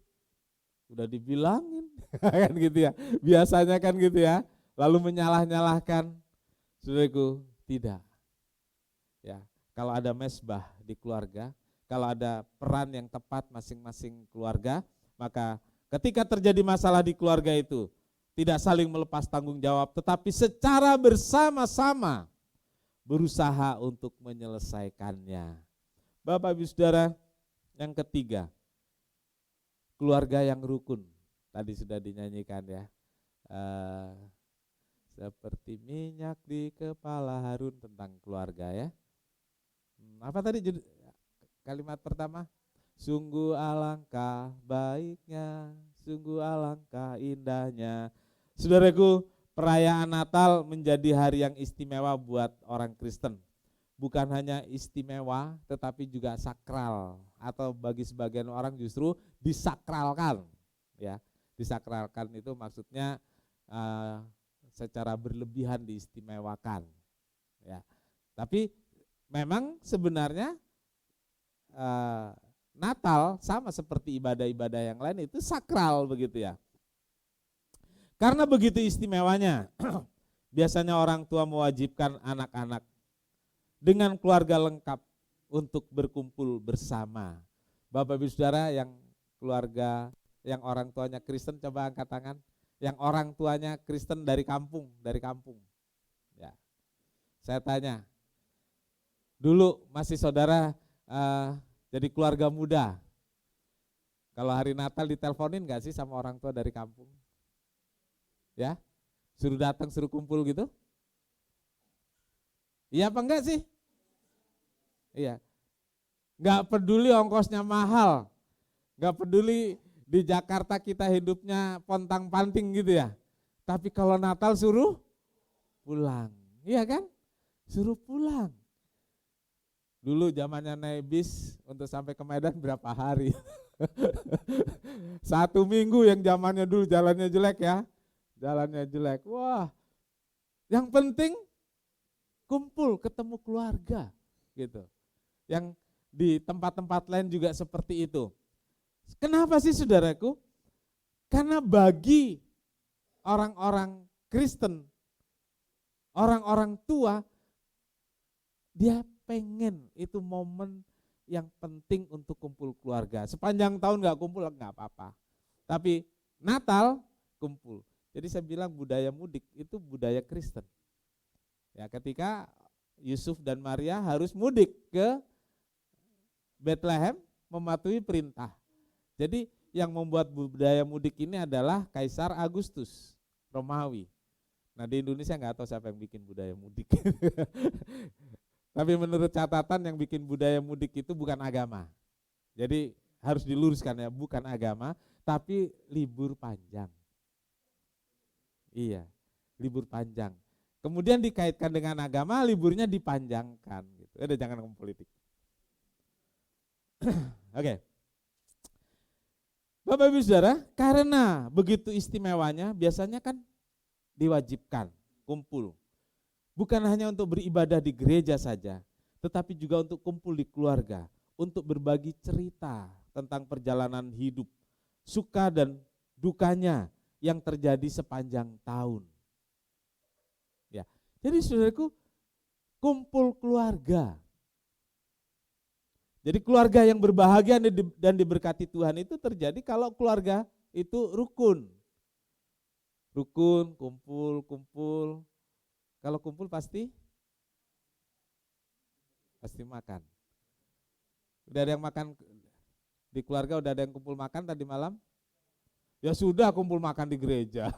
Udah dibilangin, kan gitu ya. Biasanya kan gitu ya. Lalu menyalah-nyalahkan. Saudaraku, tidak. Ya, kalau ada mesbah di keluarga, kalau ada peran yang tepat masing-masing keluarga, maka ketika terjadi masalah di keluarga itu, tidak saling melepas tanggung jawab, tetapi secara bersama-sama berusaha untuk menyelesaikannya. Bapak Ibu Saudara, yang ketiga, keluarga yang rukun. Tadi sudah dinyanyikan ya. Seperti minyak di kepala Harun, tentang keluarga ya. Apa tadi kalimat pertama? Sungguh alangkah baiknya, sungguh alangkah indahnya. Saudaraku, perayaan Natal menjadi hari yang istimewa buat orang Kristen. Bukan hanya istimewa, tetapi juga sakral, atau bagi sebagian orang justru disakralkan. Ya, disakralkan itu maksudnya secara berlebihan diistimewakan. Ya, tapi memang sebenarnya Natal sama seperti ibadah-ibadah yang lain itu sakral begitu ya. Karena begitu istimewanya, biasanya orang tua mewajibkan anak-anak dengan keluarga lengkap untuk berkumpul bersama. Bapak Ibu Saudara yang keluarga, yang orang tuanya Kristen, coba angkat tangan. Yang orang tuanya Kristen dari kampung. Ya. Saya tanya, dulu masih saudara jadi keluarga muda, kalau hari Natal diteleponin gak sih sama orang tua dari kampung? Ya, suruh datang, suruh kumpul gitu? Iya apa enggak sih? Iya. Gak peduli ongkosnya mahal, gak peduli di Jakarta kita hidupnya pontang-panting gitu ya. Tapi kalau Natal suruh pulang, iya kan? Suruh pulang. Dulu zamannya naik bis untuk sampai ke Medan berapa hari? 1 minggu, yang zamannya dulu jalannya jelek ya. Jalannya jelek. Wah, yang penting kumpul, ketemu keluarga gitu. Yang di tempat-tempat lain juga seperti itu. Kenapa sih saudaraku? Karena bagi orang-orang Kristen, orang-orang tua, dia pengen itu momen yang penting untuk kumpul keluarga. Sepanjang tahun gak kumpul gak apa-apa, tapi Natal kumpul. Jadi saya bilang budaya mudik itu budaya Kristen. Ya, ketika Yusuf dan Maria harus mudik ke Bethlehem mematuhi perintah. Jadi yang membuat budaya mudik ini adalah Kaisar Agustus Romawi. Nah di Indonesia nggak tahu siapa yang bikin budaya mudik. Tapi menurut catatan yang bikin budaya mudik itu bukan agama. Jadi harus diluruskan ya, bukan agama, tapi libur panjang. Iya, libur panjang. Kemudian dikaitkan dengan agama, liburnya dipanjangkan. Gitu. Udah jangan ngomong politik. Oke. Bapak Ibu Saudara, karena begitu istimewanya, biasanya kan diwajibkan kumpul. Bukan hanya untuk beribadah di gereja saja, tetapi juga untuk kumpul di keluarga, untuk berbagi cerita tentang perjalanan hidup, suka dan dukanya yang terjadi sepanjang tahun. Ya, jadi saudaraku, kumpul keluarga. Jadi keluarga yang berbahagia dan diberkati Tuhan itu terjadi kalau keluarga itu rukun. Rukun, kumpul. Kalau kumpul pasti makan. Udah ada yang makan di keluarga, udah ada yang kumpul makan tadi malam? Ya sudah, kumpul makan di gereja.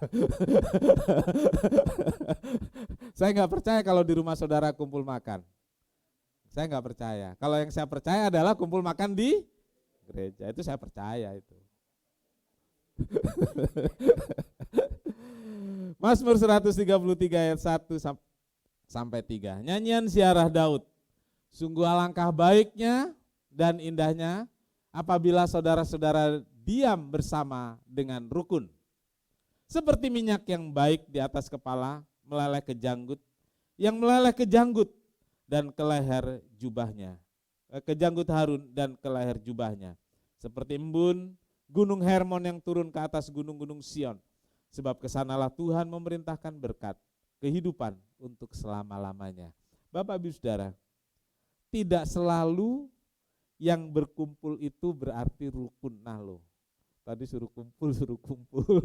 Saya nggak percaya kalau di rumah saudara kumpul makan. Saya nggak percaya. Kalau yang saya percaya adalah kumpul makan di gereja. Itu saya percaya itu. Mazmur 133 ayat 1 sampai 3. Nyanyian ziarah Daud. Sungguh alangkah baiknya dan indahnya apabila saudara-saudara diam bersama dengan rukun. Seperti minyak yang baik di atas kepala meleleh ke janggut, yang meleleh ke janggut dan ke leher jubahnya. Ke janggut Harun dan ke leher jubahnya. Seperti embun gunung Hermon yang turun ke atas gunung-gunung Sion. Sebab kesanalah Tuhan memerintahkan berkat, kehidupan untuk selama-lamanya. Bapak Ibu Saudara, tidak selalu yang berkumpul itu berarti rukun. Nah loh, tadi suruh kumpul.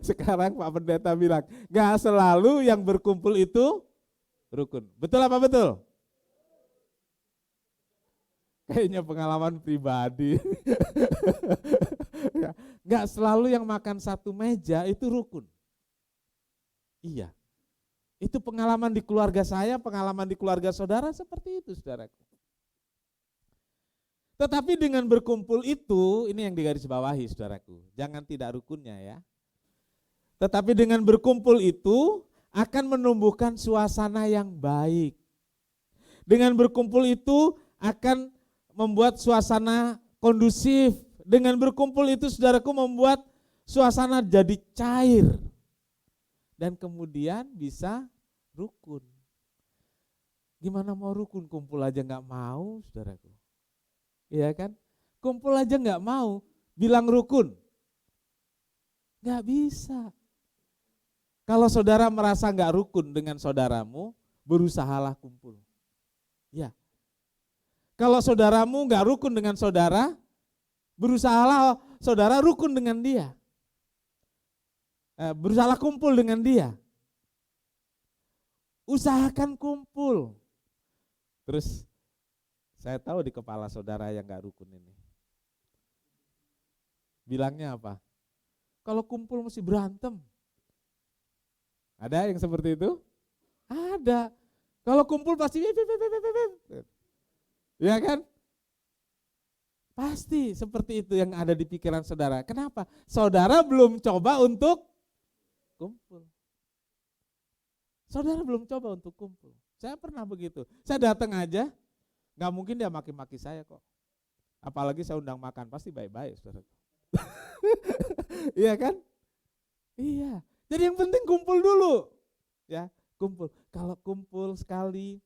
Sekarang Pak Pendeta bilang, gak selalu yang berkumpul itu rukun. Betul apa betul? Kayaknya pengalaman pribadi. Gak selalu yang makan satu meja itu rukun. Iya. Itu pengalaman di keluarga saya, pengalaman di keluarga saudara seperti itu saudaraku. Tetapi dengan berkumpul itu, ini yang digarisbawahi saudaraku, jangan tidak rukunnya ya. Tetapi dengan berkumpul itu akan menumbuhkan suasana yang baik. Dengan berkumpul itu akan membuat suasana kondusif. Dengan berkumpul itu saudaraku membuat suasana jadi cair. Dan kemudian bisa rukun. Gimana mau rukun, kumpul aja gak mau saudaraku. Iya kan? Kumpul aja gak mau, bilang rukun. Gak bisa. Kalau saudara merasa gak rukun dengan saudaramu, berusahalah kumpul. Ya. Kalau saudaramu gak rukun dengan saudara, berusahalah saudara rukun dengan dia. Berusahalah kumpul dengan dia. Usahakan kumpul. Terus saya tahu di kepala saudara yang gak rukun ini. Bilangnya apa? Kalau kumpul mesti berantem. Ada yang seperti itu? Ada. Kalau kumpul pasti ya kan? Pasti seperti itu yang ada di pikiran saudara. Kenapa? Saudara belum coba untuk kumpul. Saudara belum coba untuk kumpul. Saya pernah begitu. Saya datang aja, gak mungkin dia maki-maki saya kok. Apalagi saya undang makan, pasti baik-baik saudara. Iya kan? Iya. Jadi yang penting kumpul dulu. Ya, kumpul. Kalau kumpul sekali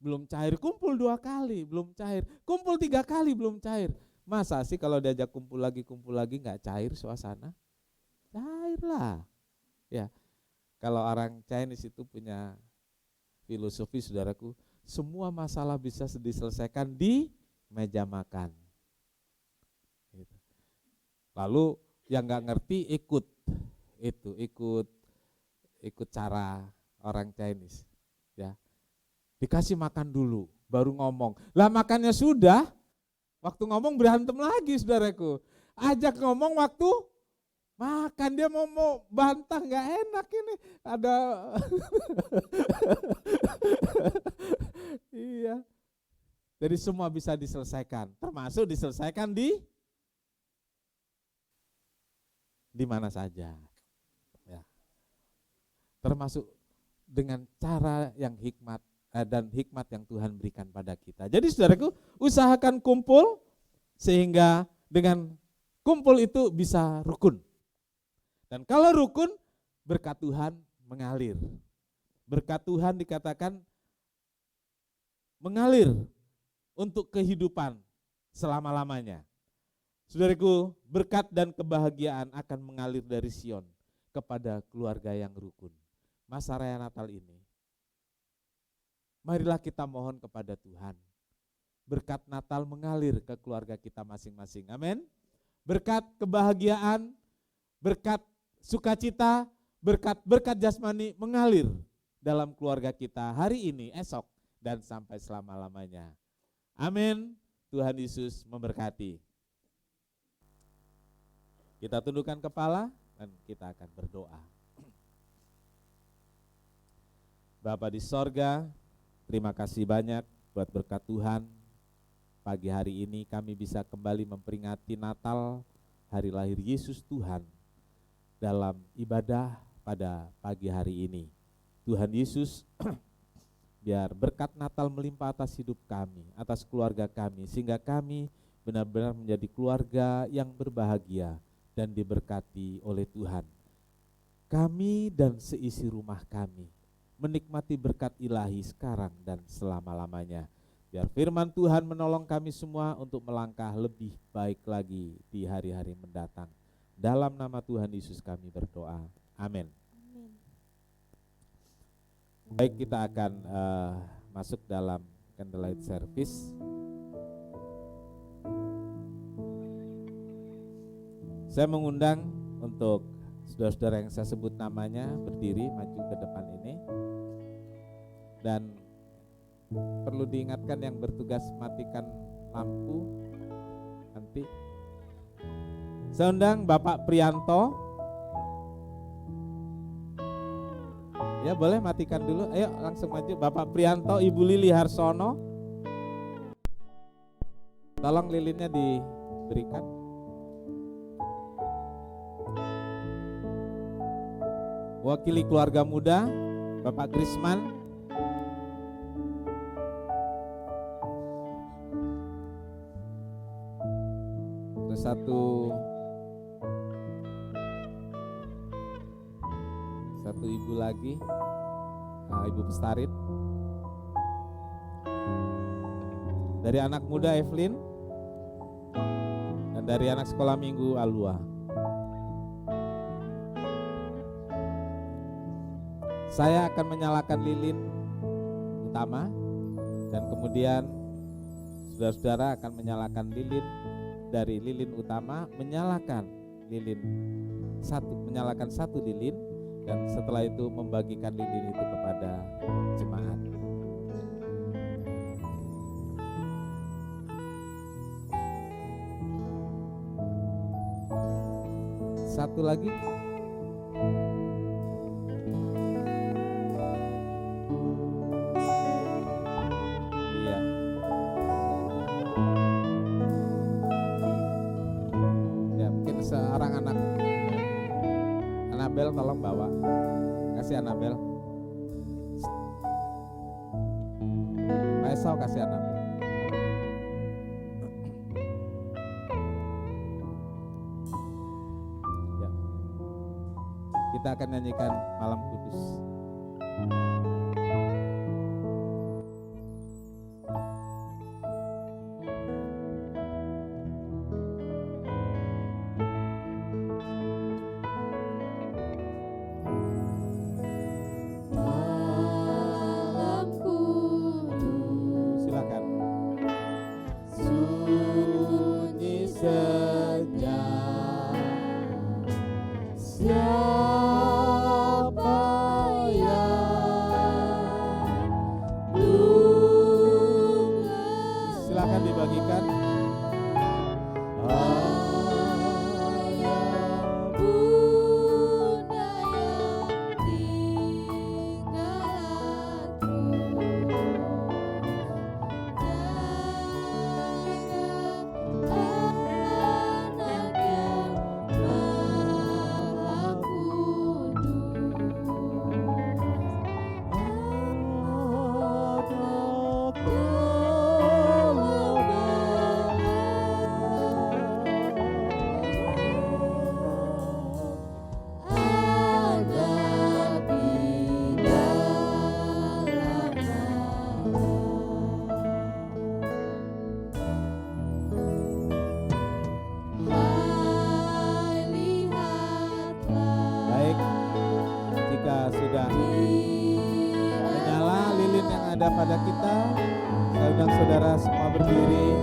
belum cair, kumpul 2 kali belum cair. Kumpul 3 kali belum cair. Masa sih kalau diajak kumpul lagi gak cair suasana? Cair lah. Ya. Kalau orang Chinese itu punya filosofi saudaraku, semua masalah bisa diselesaikan di meja makan. Gitu. Lalu yang gak ngerti ikut ikut cara orang Chinese, ya. Dikasih makan dulu, baru ngomong. Lah makannya sudah, waktu ngomong berantem lagi, saudaraku. Ajak ngomong waktu makan, dia mau bantah, nggak enak ini. Ada iya. Jadi semua bisa diselesaikan, termasuk diselesaikan di mana saja. Ya. Termasuk dengan cara yang hikmat dan hikmat yang Tuhan berikan pada kita. Jadi saudaraku, usahakan kumpul sehingga dengan kumpul itu bisa rukun. Dan kalau rukun, berkat Tuhan mengalir. Berkat Tuhan dikatakan mengalir untuk kehidupan selama-lamanya. Saudaraku, berkat dan kebahagiaan akan mengalir dari Sion kepada keluarga yang rukun. Masa raya Natal ini, marilah kita mohon kepada Tuhan. Berkat Natal mengalir ke keluarga kita masing-masing. Amin. Berkat kebahagiaan, berkat sukacita, berkat jasmani mengalir dalam keluarga kita hari ini, esok, dan sampai selama-lamanya. Amin. Tuhan Yesus memberkati. Kita tundukkan kepala dan kita akan berdoa. Bapa di sorga, terima kasih banyak buat berkat Tuhan. Pagi hari ini kami bisa kembali memperingati Natal, hari lahir Yesus Tuhan, dalam ibadah pada pagi hari ini. Tuhan Yesus, biar berkat Natal melimpah atas hidup kami, atas keluarga kami, sehingga kami benar-benar menjadi keluarga yang berbahagia dan diberkati oleh Tuhan. Kami dan seisi rumah kami menikmati berkat ilahi sekarang dan selama-lamanya. Biar firman Tuhan menolong kami semua untuk melangkah lebih baik lagi di hari-hari mendatang. Dalam nama Tuhan Yesus kami berdoa. Amin. Baik, kita akan masuk dalam candlelight service. Saya mengundang untuk saudara-saudara yang saya sebut namanya berdiri maju ke depan ini. Dan perlu diingatkan yang bertugas matikan lampu nanti. Saya undang Bapak Prianto. Ya, boleh matikan dulu. Ayo langsung maju. Bapak Prianto, Ibu Lili Harsono. Tolong lilinnya diberikan. Wakili keluarga muda, Bapak Krisman. Terus satu ibu lagi, Ibu Pestarit. Dari anak muda Evelyn, dan dari anak sekolah minggu Alua. Saya akan menyalakan lilin utama, dan kemudian saudara-saudara akan menyalakan lilin dari lilin utama, menyalakan satu lilin, dan setelah itu membagikan lilin itu kepada jemaat. Satu lagi. Iya. Ya, mungkin seorang anak Anabel tolong bawa. Kasih Anabel. Pak Esau kasih Anabel. Ya. Kita akan nyanyikan Malam Kudus. Sunyi senja. jika sudah menyala lilin yang ada pada kita, saya undang saudara semua berdiri.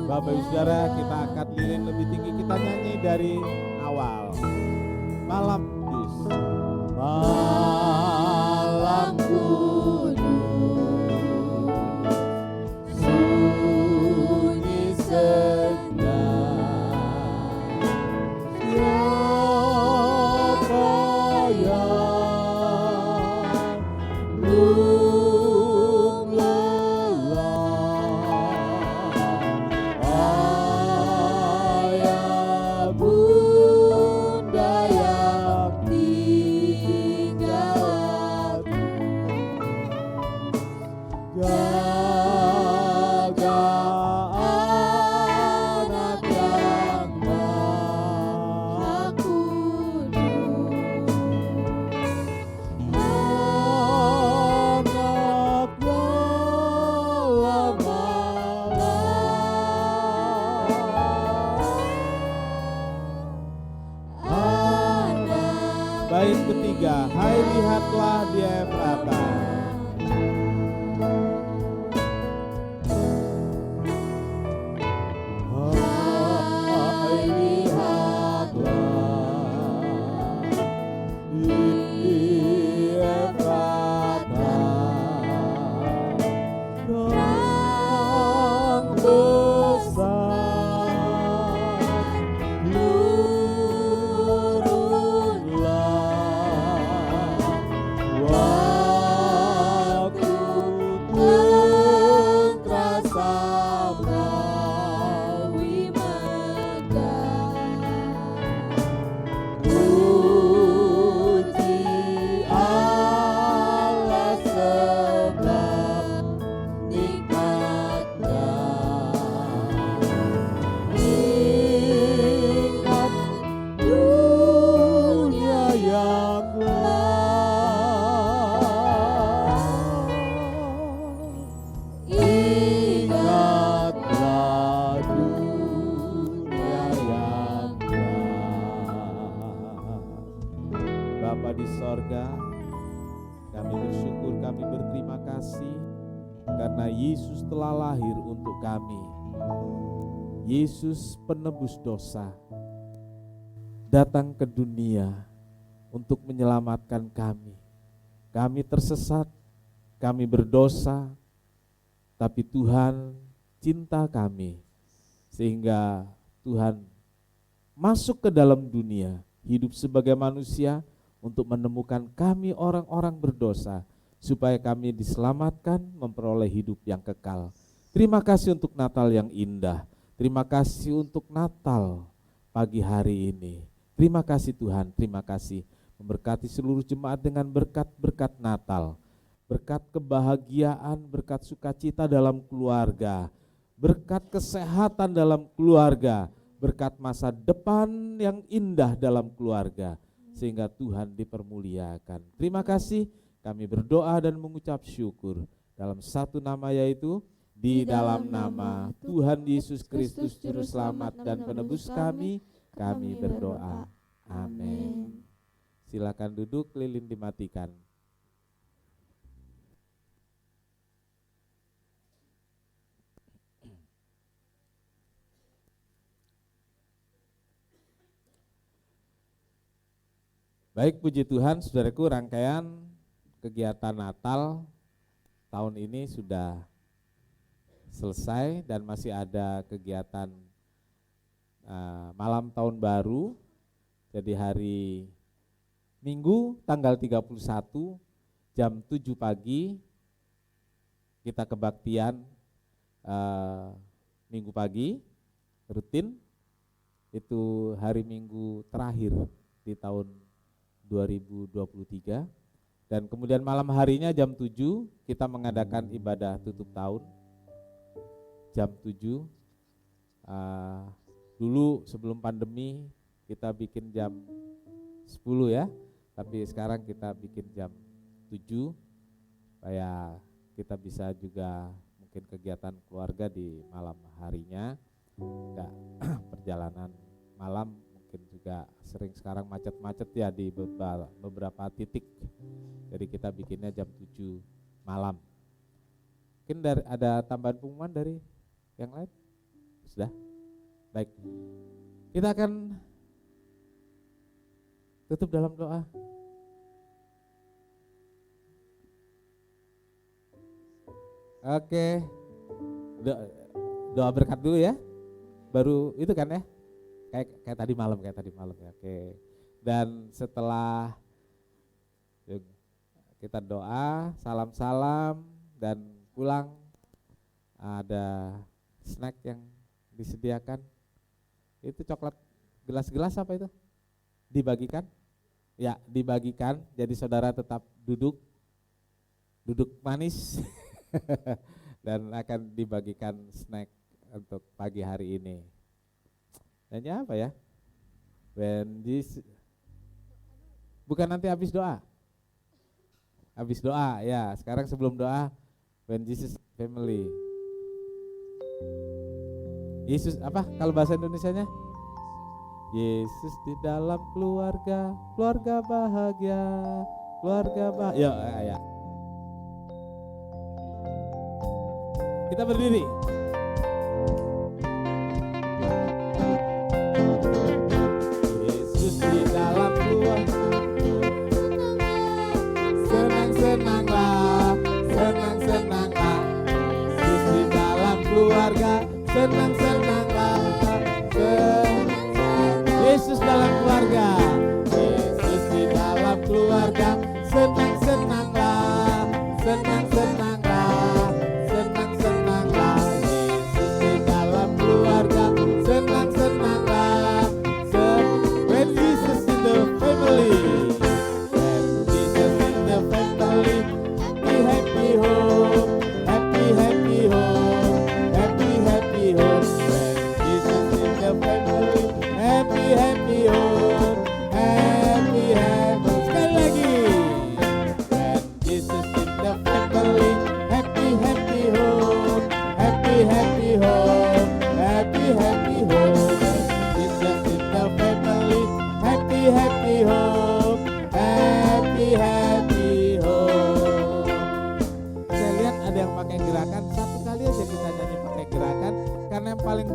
Bapak Ibu Saudara, kita angkat lilin lebih tinggi, kita nyanyi dari awal. Malam Kudus. Malam Kudus, sunyi senyap, siapa yang belum lelah? Ayah bunda yang tinggal aku, jaga anak yang maha kudus, anak dalam bait ketiga, hai lihatlah di Efrata. Hai lihatlah di Efrata, yang besar waktu terasa Mawi megah. Puji Allah sebab nikmatnya. Ingat dunia yang ingatlah dunia yang Bapa di sorga, kami bersyukur, kami berterima kasih karena Yesus telah lahir untuk kami. Yesus penebus dosa datang ke dunia untuk menyelamatkan kami. Kami tersesat, kami berdosa, tapi Tuhan cinta kami sehingga Tuhan masuk ke dalam dunia, hidup sebagai manusia untuk menemukan kami orang-orang berdosa supaya kami diselamatkan memperoleh hidup yang kekal. Terima kasih untuk Natal yang indah. Terima kasih untuk Natal pagi hari ini. Terima kasih Tuhan, terima kasih memberkati seluruh jemaat dengan berkat-berkat Natal. Berkat kebahagiaan, berkat sukacita dalam keluarga, berkat kesehatan dalam keluarga, berkat masa depan yang indah dalam keluarga, sehingga Tuhan dipermuliakan. Terima kasih, kami berdoa dan mengucap syukur dalam satu nama, yaitu di dalam nama Tuhan Yesus Kristus Juru Selamat dan Penebus kami berdoa. Amin. Silakan duduk, lilin dimatikan. Baik, puji Tuhan, saudaraku, rangkaian kegiatan Natal tahun ini sudah selesai dan masih ada kegiatan malam tahun baru. Jadi hari Minggu tanggal 31 jam 7 pagi kita kebaktian Minggu pagi rutin. Itu hari Minggu terakhir di tahun 2023. Dan kemudian malam harinya jam 7 kita mengadakan ibadah tutup tahun jam 7. Dulu sebelum pandemi kita bikin jam 10 ya, tapi sekarang kita bikin jam 7 supaya kita bisa juga mungkin kegiatan keluarga di malam harinya. Enggak perjalanan malam, mungkin juga sering sekarang macet-macet ya di beberapa titik. Jadi kita bikinnya jam 7 malam. Mungkin ada tambahan pengumuman dari yang lain? Sudah? Baik. Kita akan tutup dalam doa. Oke. Doa berkat dulu ya. Baru itu kan ya? Kayak tadi malam ya. Oke. Dan setelah kita doa, salam-salam dan pulang, ada snack yang disediakan. Itu coklat gelas-gelas apa itu? Dibagikan? Ya, dibagikan. Jadi saudara tetap duduk manis dan akan dibagikan snack untuk pagi hari ini. Nanya apa ya? Bukan nanti habis doa. Habis doa ya, sekarang sebelum doa, when Jesus family. Yesus apa kalau bahasa Indonesianya? Yesus di dalam keluarga bahagia, ya. Kita berdiri. Yesus di dalam keluarga. Senang-senanglah, Yesus di dalam keluarga, senang-senanglah, Yesus dalam keluarga, Yesus di dalam keluarga, senang-senanglah, senang-senanglah, senang-senanglah, Yesus di dalam keluarga, senang-senanglah, when Jesus in the family.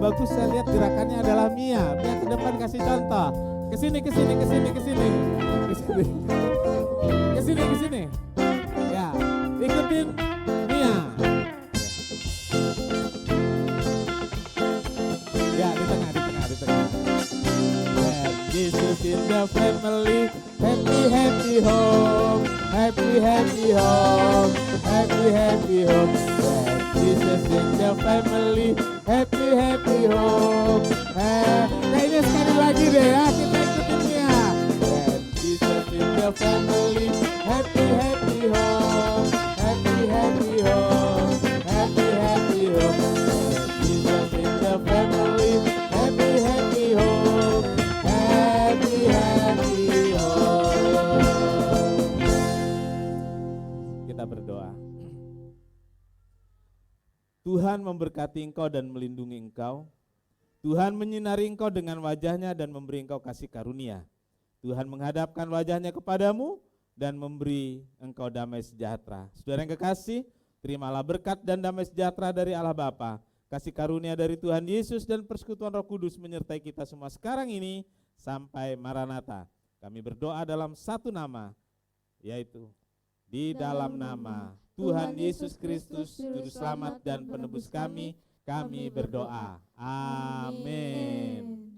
Bagus, saya lihat gerakannya adalah Mia ke depan kasih contoh. Kesini. Ya, ikutin Mia. Ya, di tengah. When Jesus in the family, happy home, happy home. When Jesus in the family, happy home. Kayaknya sekali lagi deh ya, kita ikutinnya. When Jesus in the family, happy home, happy home, happy home. When Jesus in the family, happy home, happy home. Kita berdoa. Tuhan memberkati engkau dan melindungi engkau. Tuhan menyinari engkau dengan wajahnya dan memberi engkau kasih karunia. Tuhan menghadapkan wajahnya kepadamu dan memberi engkau damai sejahtera. Saudara yang kekasih, terimalah berkat dan damai sejahtera dari Allah Bapa, kasih karunia dari Tuhan Yesus dan persekutuan Roh Kudus menyertai kita semua sekarang ini sampai Maranatha. Kami berdoa dalam satu nama, yaitu di dalam nama Tuhan Yesus Kristus, Juru Selamat dan Penebus kami berdoa. Amin.